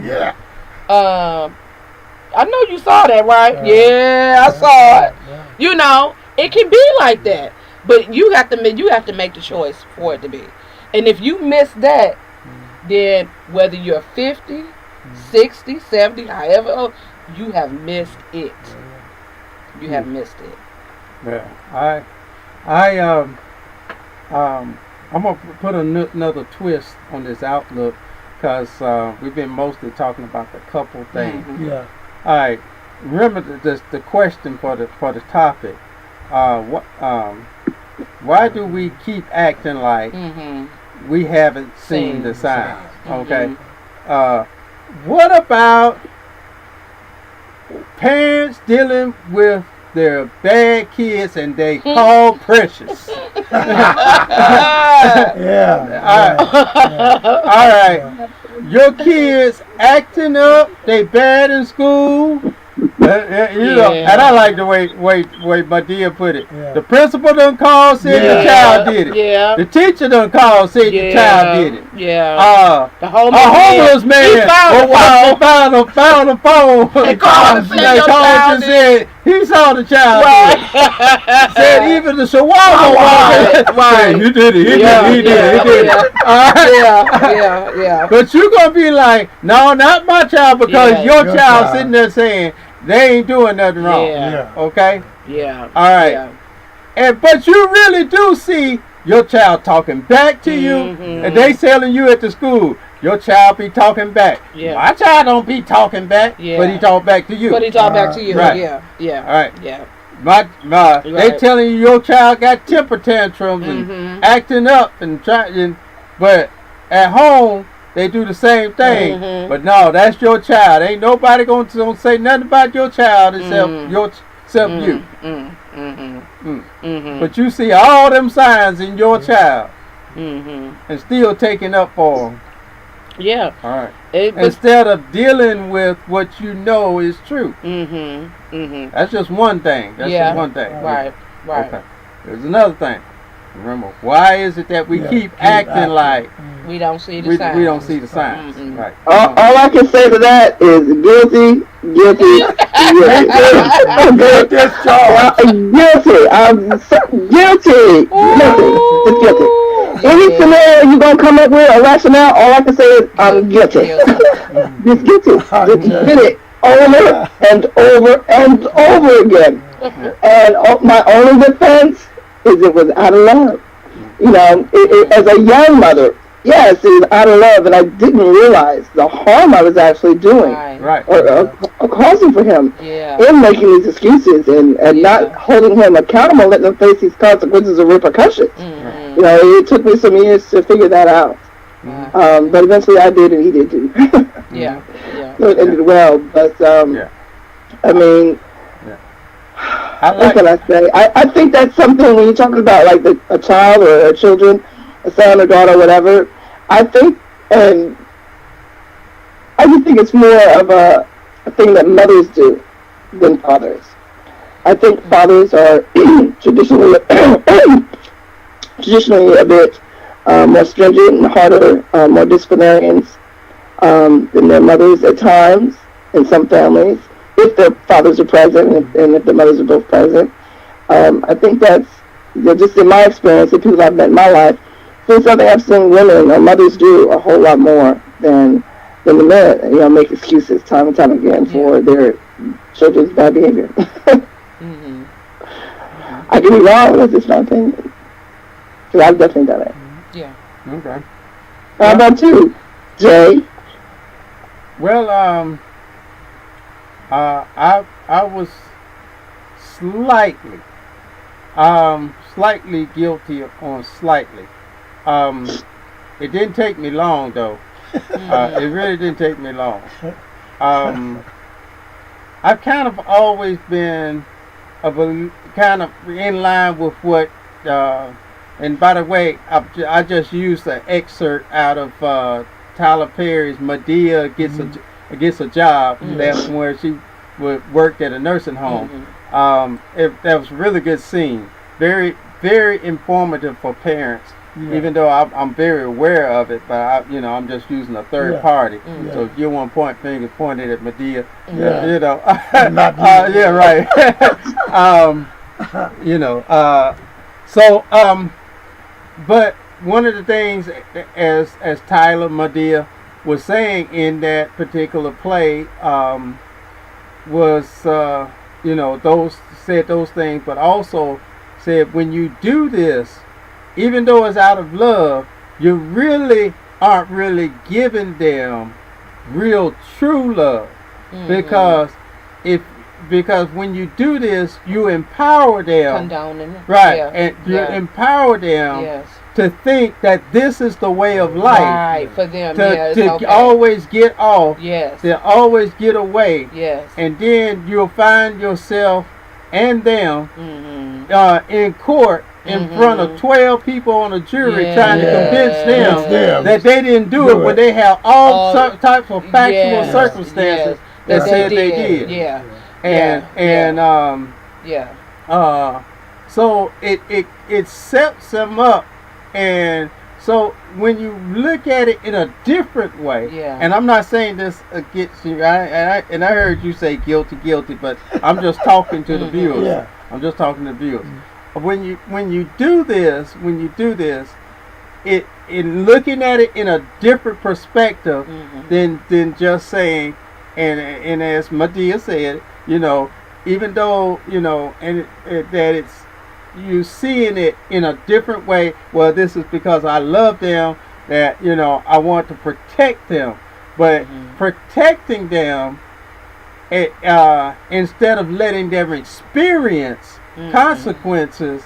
Yeah. I know you saw that, right? Yeah, I saw it. Yeah. It can be like that, but you have to make the choice for it to be. And if you miss that, then whether you're 50, 60, 70, however old, you have missed it. You have missed it. Yeah, I'm gonna put another twist on this outlook because we've been mostly talking about the couple thing. Mm-hmm. Yeah. All right. Remember the question for the topic. Why do we keep acting like we haven't seen the signs? Okay. What about parents dealing with their bad kids and they call precious? All right. Your kids acting up, they bad in school. And I like the way my dear put it. Yeah. The principal done called, said the child did it. Yeah. The teacher done called, said the child did it. Yeah. The homeless man found a phone. They called and said he saw the child. Right. Said even the shawarma right. He did it. He did it. All right. Yeah. But you gonna be like, no, not my child, because your child sitting there saying they ain't doing nothing wrong. Yeah. Okay? Yeah. All right. Yeah. But you really do see your child talking back to you, and they telling you at the school, your child be talking back. Yeah. My child don't be talking back, but he talk back to you. But he talk back to you. Right. Yeah. All right. Yeah. They telling you your child got temper tantrums and acting up and trying, but at home they do the same thing. But no, that's your child. Ain't nobody gonna say nothing about your child except you. But you see all them signs in your child and still taking up for them. Yeah. All right. Instead of dealing with what you know is true. That's just one thing. That's just one thing. Right. Okay. There's another thing. Remember, why is it that we keep acting like we don't see the signs? We don't see the signs. Right. All I can say to that is guilty. Guilty. I'm so guilty. Just guilty. Any scenario you're going to come up with, a rationale, all I can say is I'm guilty. Just guilty. Just did it over and over and over again. And my only defense is it was out of love. As a young mother, yes, it was out of love, and I didn't realize the harm I was actually doing or causing for him in making these excuses and not holding him accountable, letting him face these consequences and repercussions. It took me some years to figure that out. But eventually I did, and he did too. So it ended well, but what can I say? I think that's something when you're talking about like a child or a children, a son or daughter, whatever. I think, and I just think it's more of a thing that mothers do than fathers. I think fathers are traditionally a bit more stringent and harder, more disciplinarians than their mothers at times in some families, if their fathers are present and if the mothers are both present. I think that's, just in my experience, the people I've met in my life, it's something I've seen women or mothers do a whole lot more than the men, make excuses time and time again for their children's bad behavior. I could be wrong, that's just my opinion. Because I've definitely done it. Yeah. Okay. How about you, Jay? Well, I was slightly guilty on slightly. It didn't take me long though. It really didn't take me long. I've kind of always been kind of in line with what. And by the way, I just used an excerpt out of Tyler Perry's "Medea Gets a Job." That's where she worked at a nursing home. That was a really good scene. Very, very informative for parents. Yeah. Even though I'm very aware of it, but I'm just using a third party. So if you want to point fingers pointed at Medea, yeah, right. But one of the things, as Tyler Medea was saying in that particular play, was those things, but also said when you do this, even though it's out of love, you really aren't really giving them real true love, because when you do this, you empower them, condoning, right, and you empower them to think that this is the way of life, right, for them, to always get off, to always get away, and then you'll find yourself and them in court in front of 12 people on a jury trying to convince them that they didn't do it when they have all types of factual circumstances that said they did. So it sets them up, and so when you look at it in a different way, and I'm not saying this against you, and I heard you say guilty, but I'm just talking to the viewers. I'm just talking to the viewers. When you do this, it in looking at it in a different perspective than just saying, and as Medea said, even though that it's you seeing it in a different way. Well, this is because I love them, that I want to protect them, but protecting them, instead of letting them experience consequences,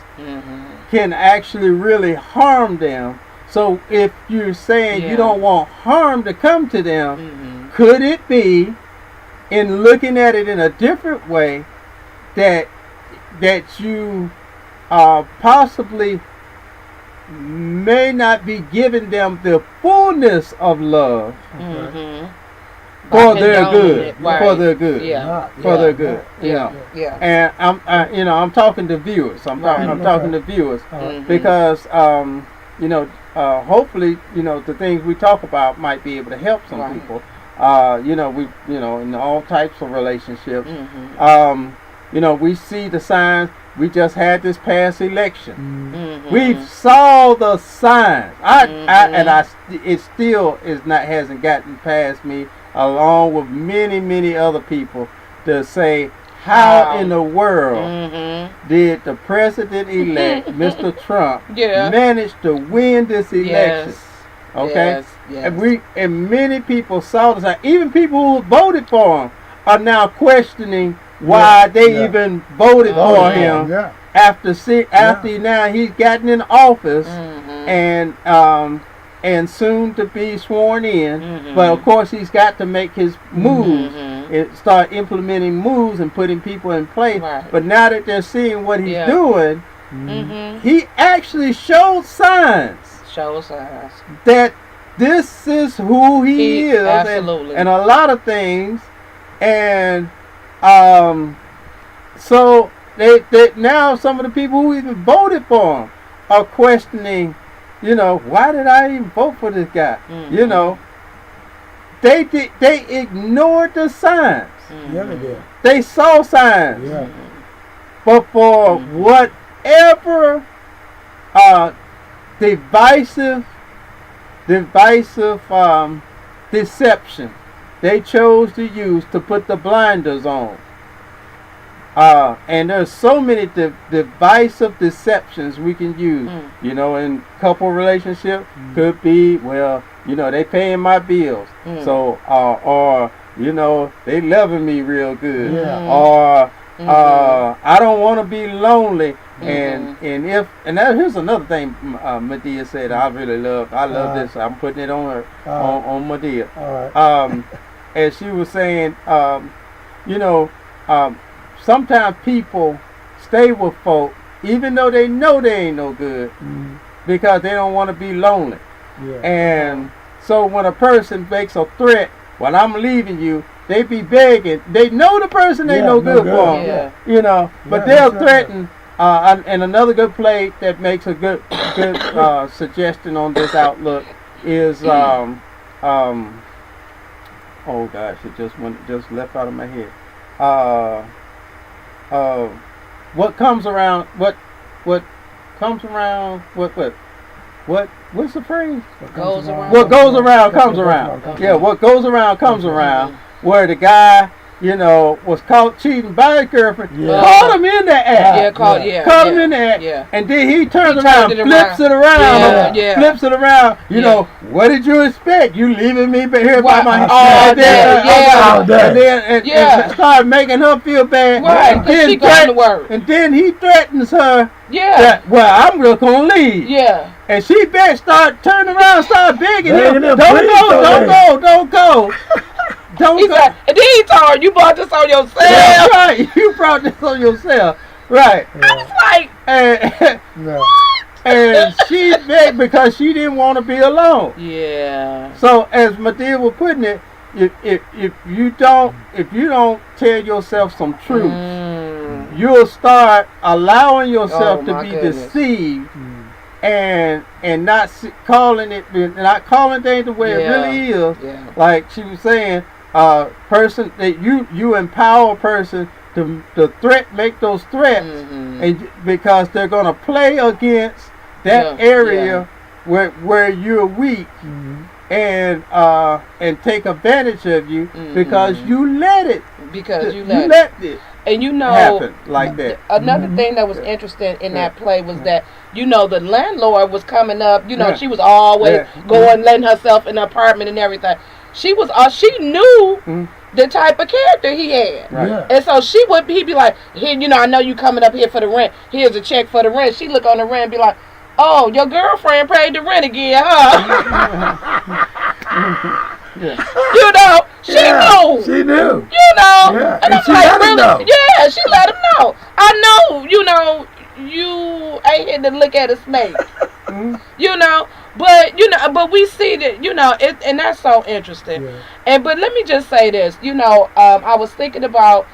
can actually really harm them. So if you're saying you don't want harm to come to them, could it be, in looking at it in a different way, that you possibly may not be giving them the fullness of love for their good, for their good, for their good, And I'm talking to viewers. I'm talking to viewers because hopefully the things we talk about might be able to help some people. In all types of relationships. We see the signs. We just had this past election. We saw the signs. It still hasn't gotten past me, along with many other people, to say, how in the world did the president-elect, Mr. Trump, manage to win this election? Okay, and many people saw the signs. Even people who voted for him are now questioning why they even voted for him after now he's gotten in office and soon to be sworn in. But of course he's got to make his moves and start implementing moves and putting people in place. But now that they're seeing what he's doing, he actually showed signs that this is who he is, and a lot of things. And so they now some of the people who even voted for him are questioning, why did I even vote for this guy? They ignored the signs. They did. They saw signs, but for whatever divisive deception they chose to use to put the blinders on. And there's so many divisive deceptions we can use. In couple relationships, could be, they paying my bills, so or they loving me real good, or I don't want to be lonely. And here's another thing Medea said I really love. I love this. I'm putting it on her, on Medea. As she was saying, sometimes people stay with folk, even though they know they ain't no good, because they don't want to be lonely. Yeah. And so when a person makes a threat, well, I'm leaving you, they be begging. They know the person ain't no good for them, you know, but they'll threaten. And another good play that makes a good suggestion on this outlook is oh gosh, it just left out of my head. What comes around? What comes around? What's the phrase? What goes around comes around. Yeah, what goes around comes around. Where the guy, you know, was caught cheating by his girlfriend, caught him in the act. Caught him in the act. Yeah. And then he turns around, flips it around. Flips it around. You know, what did you expect? You leaving me here by my head? And started making her feel bad. Right, because she going to work. And then he threatens her. Yeah. That, well, I'm just going to leave. Yeah. And she start turning around, start begging him. Don't go. Don't go. And then he told her, you brought this on yourself. That's right. You brought this on yourself. Right. I was like, and she begged because she didn't want to be alone. Yeah. So as Medea was putting it, if you don't tell yourself some truth, you'll start allowing yourself to be deceived. And not calling things the way it really is. Yeah. Like she was saying, person that you empower a person to make those threats, and because they're gonna play against that area where you're weak, and take advantage of you because you let it. Because you let it. And you know, happen like that. Another thing that was interesting in that play was that, you know, the landlord was coming up. You know, she was always going, letting herself in the apartment and everything. She knew the type of character he had. Right. And so he'd be like, here, you know, I know you coming up here for the rent. Here's a check for the rent. She look on the rent and be like, oh, your girlfriend paid the rent again, huh? You know, she knew. She knew. You know. Yeah. And she let him know. Yeah, she let him know. I know, you know, you ain't here to look at a snake. You know, but we see that, you know, and that's so interesting. Yeah. But let me just say this, you know, I was thinking about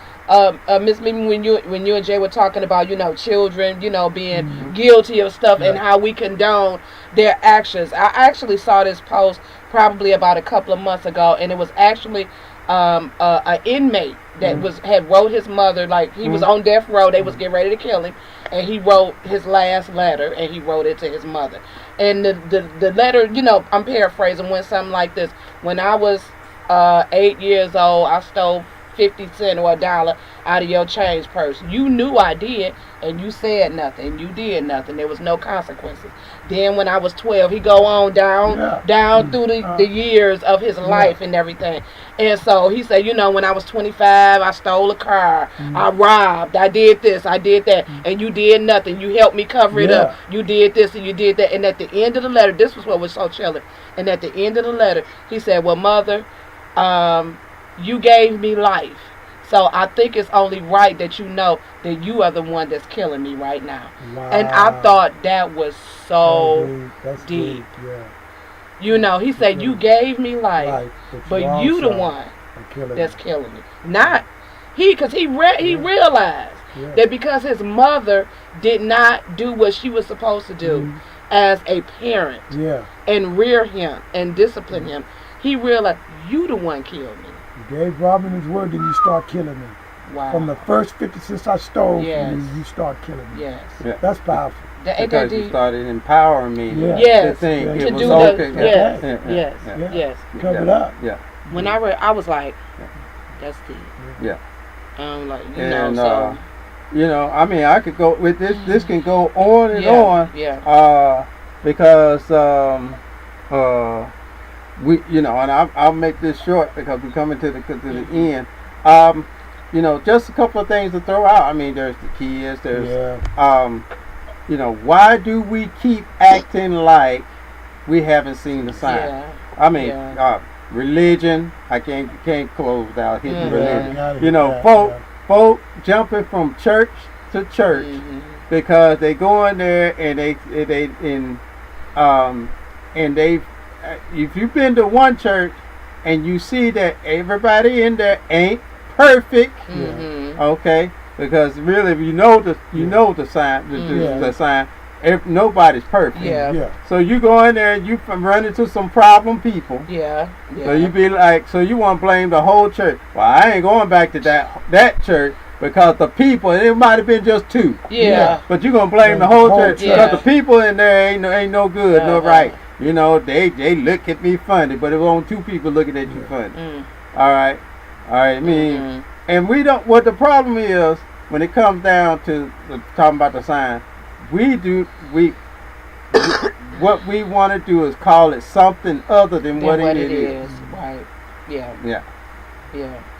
Miss Mimi, when you and Jay were talking about, you know, children, you know, being guilty of stuff and how we condone their actions. I actually saw this post probably about a couple of months ago, and it was actually an inmate that had wrote his mother, like he was on death row, they was getting ready to kill him, and he wrote his last letter, and he wrote it to his mother. And the letter, you know, I'm paraphrasing, went something like this: when I was 8 years old, I stole 50 cents or $1 out of your change purse. You knew I did, and you said nothing. You did nothing. There was no consequences. Then when I was 12, he go on down through the years of his life and everything. And so he said, you know, when I was 25, I stole a car. I robbed. I did this. I did that. And you did nothing. You helped me cover it up. You did this and you did that. And at the end of the letter, this was what was so chilling. And at the end of the letter, he said, well, Mother, you gave me life. So I think it's only right that you know that you are the one that's killing me right now. Wow. And I thought that was so deep. Yeah. You know, he said, you gave me life, but you the one that's killing me. Not he, because he realized that because his mother did not do what she was supposed to do as a parent and rear him and discipline him, he realized, you the one killed me. You gave Robin his word, then you start killing me. Wow. From the first 50 cents I stole from you start killing me. Yes. Yeah. That's powerful. Because you started empowering me to think to it was do okay. Yes. Cover it up. Yeah. When I read, I was like, that's deep. Yeah. Like, you know, I mean, I could go with this. This can go on and on. Yeah. Because we, you know, and I'll make this short because we're coming to the end. You know, just a couple of things to throw out. I mean, there's the kids. There's you know, why do we keep acting like we haven't seen the sign? Yeah. I mean, religion. I can't close without hitting religion. You know, folk jumping from church to church because they go in there and if you've been to one church and you see that everybody in there ain't perfect, okay, because really you know the sign, the sign. If nobody's perfect, so you go in there and you run into some problem people, so you be like, so you want to blame the whole church. Well, I ain't going back to that church because the people, it might have been just two, but you gonna blame the whole church because the people in there ain't no good, no right. You know, they look at me funny, but it was only two people looking at you funny. All right. I mean, and we don't. What the problem is when it comes down to talking about the sign. What we want to do is call it something other than what it is. Right. Yeah.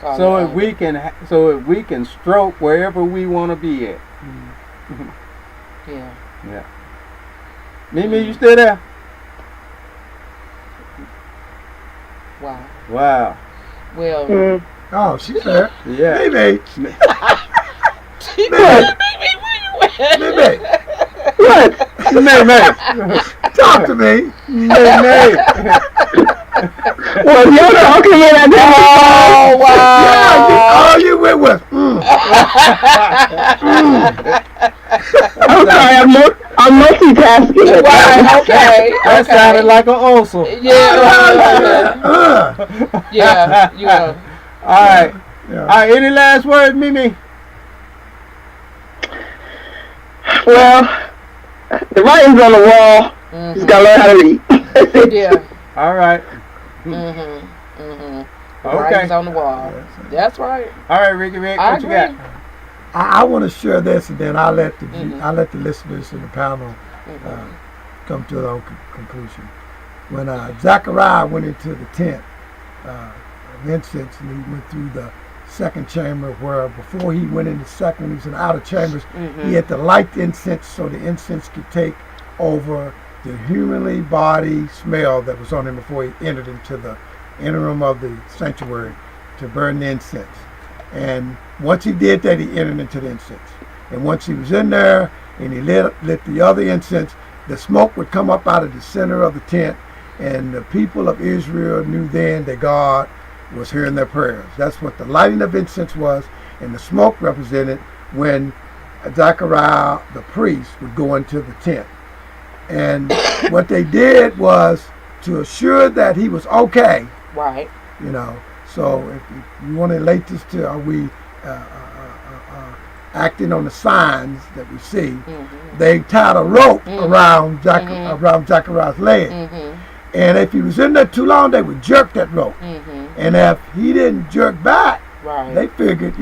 So if we can stroke wherever we want to be at. Yeah. Mimi, you still there? Wow. Well. Oh, she's there. Yeah. Mimi. Mimi. What? May. Talk to me. May. Well, you're talking in a Oh, wow. Yeah, all you went with. I'm sorry, I'm multitasking. Right, okay. That sounded like an ulcer. Yeah. All right. Any last words, Mimi? Well, the writing's on the wall. Just gotta learn how to read. All right. Okay. Okay. On the wall. That's right. All right, Ricky, what you got? I want to share this, and then I'll let the listeners in the panel come to their own conclusion. When Zechariah went into the tent of incense, and he went through the second chamber, where before he went in the second, he was in the outer chambers, he had to light the incense so the incense could take over the humanly body smell that was on him before he entered into the inner room of the sanctuary to burn the incense. And once he did that, he entered into the incense. And once he was in there and he lit the other incense, the smoke would come up out of the center of the tent, and the people of Israel knew then that God was hearing their prayers. That's what the lighting of incense was, and the smoke represented when Zechariah, the priest, would go into the tent. And what they did was to assure that he was okay. Right. So if you want to relate this to, are we acting on the signs that we see? They tied a rope around Zechariah's leg. And if he was in there too long, they would jerk that rope. And if he didn't jerk back, they figured,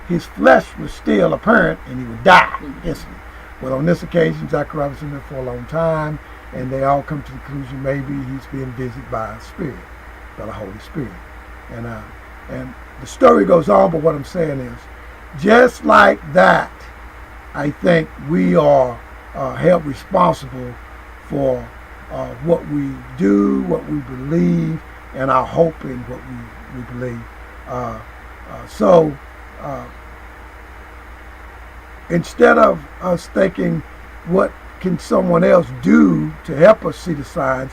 his flesh was still apparent and he would die instantly. Well, on this occasion, Zechariah was in there for a long time, and they all come to the conclusion maybe he's being visited by a spirit, by the Holy Spirit. And the story goes on, but what I'm saying is, just like that, I think we are held responsible for what we do, what we believe, and our hope in what we believe. So instead of us thinking, what can someone else do to help us see the signs,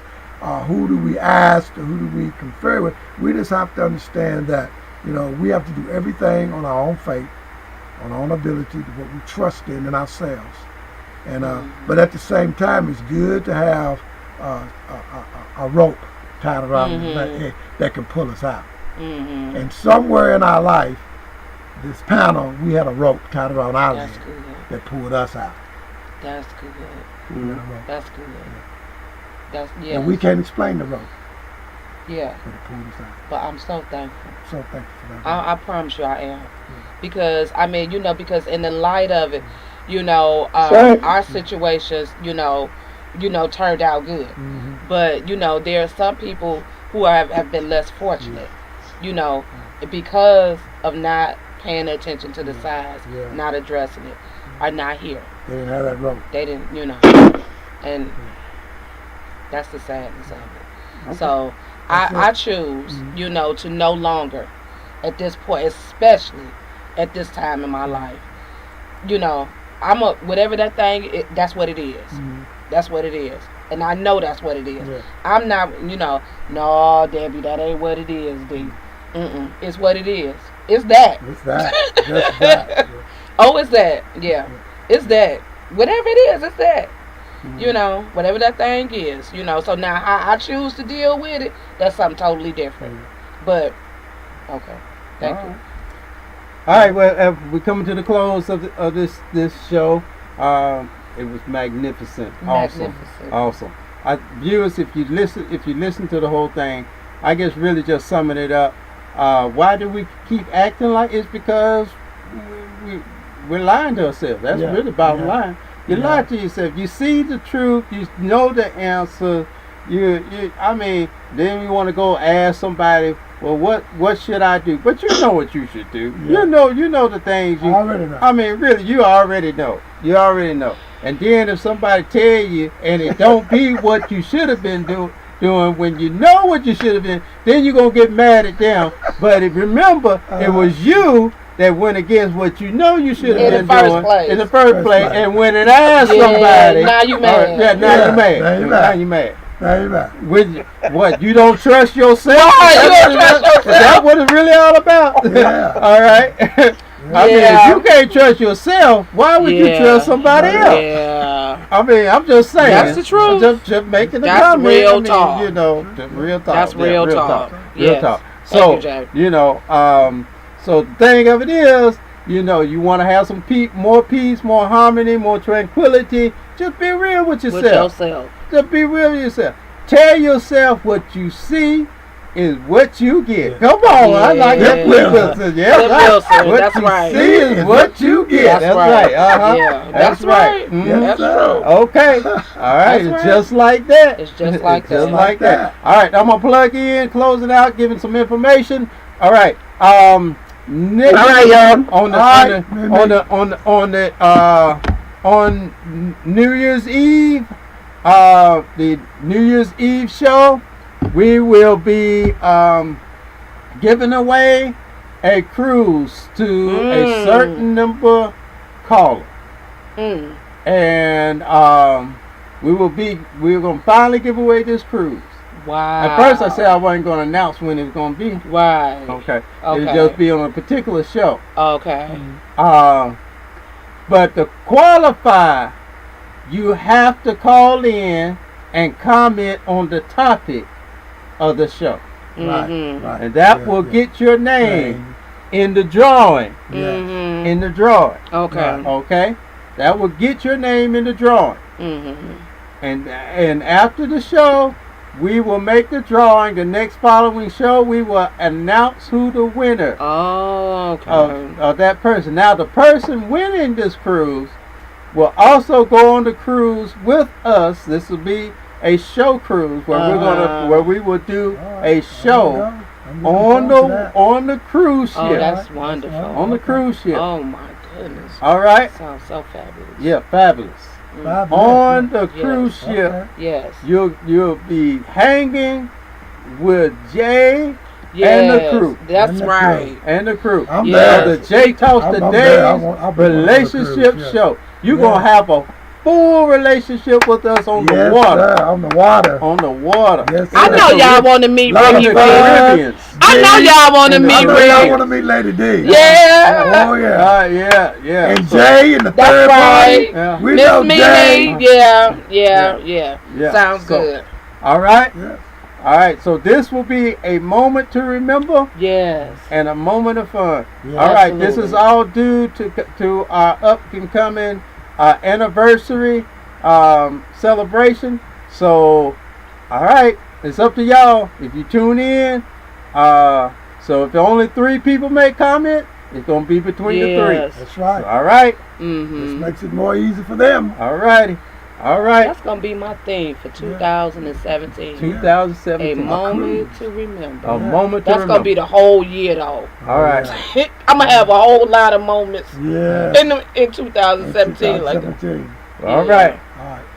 who do we ask or who do we confer with, we just have to understand that, we have to do everything on our own faith, on our own ability, what we trust in ourselves. And but at the same time, it's good to have a rope tied around the neck that can pull us out. And somewhere in our life, this panel, we had a rope tied around our leg that pulled us out. That's good. That's good. And we can't explain the rope. Yeah. But it pulled us out. But I'm so thankful. So thankful for that. I promise you I am. Because, because in the light of it, our situations, turned out good. But, there are some people who have been less fortunate, because of not paying attention to the signs, not addressing it, are not here. They didn't have that rope. They didn't, and that's the sadness of it. Okay. So I choose, to no longer, at this point, especially at this time in my life, I'm whatever that thing. That's what it is. Mm-hmm. That's what it is, and I know that's what it is. Yeah. I'm not, no, Debbie, that ain't what it is, D. It's what it is. It's that. It's that. Just that. Oh, it's that. Yeah. It's that. Whatever it is, it's that. Mm-hmm. Whatever that thing is. So now how I choose to deal with it, that's something totally different. Mm-hmm. But, okay. Thank you. All right, well, we're coming to the close of this show. It was magnificent. Awesome. Viewers, if you listen to the whole thing, I guess really just summing it up. Why do we keep acting like it's because we're lying to ourselves? That's really the bottom line. You lie to yourself. You see the truth. You know the answer. Then you want to go ask somebody, well, what should I do? But you know what you should do. Yeah. You know the things. You already know. Really, you already know. You already know. And then if somebody tell you and it don't be what you should have been doing when you know what you should have been, then you're going to get mad at them. But remember, it was you that went against what you know you should have been doing in the first place. And when it asked somebody, now you mad. Now you mad. What? You don't trust yourself? You don't trust yourself? That's what it's really all about. Yeah. All right. If you can't trust yourself, why would you trust somebody else? Yeah. I'm just saying. That's the truth. Just making the That's comment. Real talk. Real talk. That's real talk. Real talk. So, so the thing of it is, you want to have some more peace, more harmony, more tranquility. Just be real with yourself. Just be real with yourself. Tell yourself what you see is what you get. Come on, I like that. Wilson. That's right. See is what you get. That's right. Yeah, that's right. Mm-hmm. That's true. Okay. All right. It's just like that. It's just like that. Just like that. All right. I'm gonna plug in, close it out, giving some information. All right. Next, all right, y'all. On New Year's Eve, the New Year's Eve show, we will be giving away a cruise to a certain number caller. And we're gonna finally give away this cruise. Wow. At first I said I wasn't gonna announce when it was gonna be. Right. Okay. It'll just be on a particular show. Okay. But to qualify, you have to call in and comment on the topic of the show. Right. And that will get your name in the drawing. In the drawing. Okay. Okay? That will get your name in the drawing. And after the show, we will make the drawing. The next following show, we will announce who the winner of that person. Now, the person winning this cruise will also go on the cruise with us. This will be a show cruise where we will do a show on the cruise ship. Oh, that's wonderful. On the cruise ship. Oh my goodness. All right. Sounds so fabulous. Yeah, fabulous. On the cruise ship, you'll be hanging with Jay and the crew. That's right. And the crew. I'm there. The Jay Talks Today's relationship show. You're going to have a full relationship with us on the water. Sir, on the water. On the water. Yes, I know y'all want to meet Ricky Ray. I know y'all want to meet Ricky. I want to meet Lady D. Yeah. Oh yeah. Yeah. And Jay in the third party. Yeah. We know Jay. Yeah. Sounds good. All right. Yeah. All right. So this will be a moment to remember. Yes. And a moment of fun. Yeah, all right. This is all due to our up and coming anniversary celebration. So, all right, it's up to y'all if you tune in. So if only 3 people make comment, it's gonna be between the 3. That's right. So, all right. This makes it more easy for them. All righty. All right. That's gonna be my theme for 2017. 2017. A moment to remember. A moment to remember. That's gonna be the whole year, though. All right. I'm gonna have a whole lot of moments. Yeah. In 2017, like that. All right.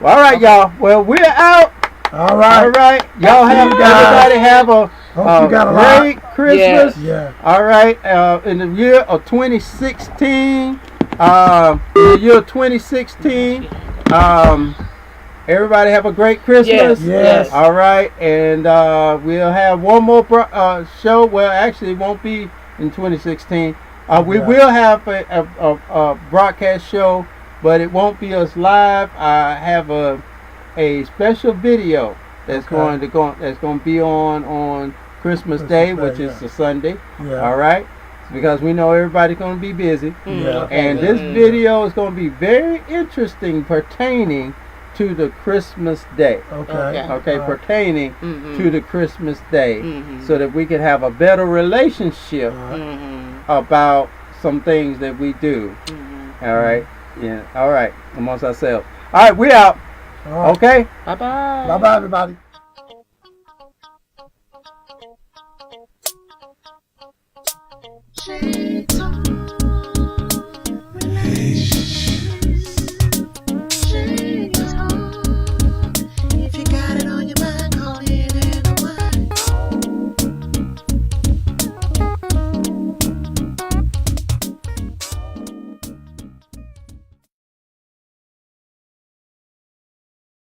All right, y'all. Well, we're out. All right. All right. Y'all everybody have a great Christmas. Yeah. All right. In the year of 2016, the year 2016. Everybody have a great Christmas. Yes. All right, and we'll have one more show. Well, actually, it won't be in 2016. We will have a broadcast show, but it won't be us live. I have a special video that's going to be on Christmas Day, which is a Sunday. Yeah. All right, because we know everybody's going to be busy. Yeah. And this video is going to be very interesting pertaining to the Christmas Day. Okay, pertaining to the Christmas Day, so that we can have a better relationship about some things that we do. All right, all right, amongst ourselves. All right, we out. All right. Okay. Bye bye. Bye bye, everybody.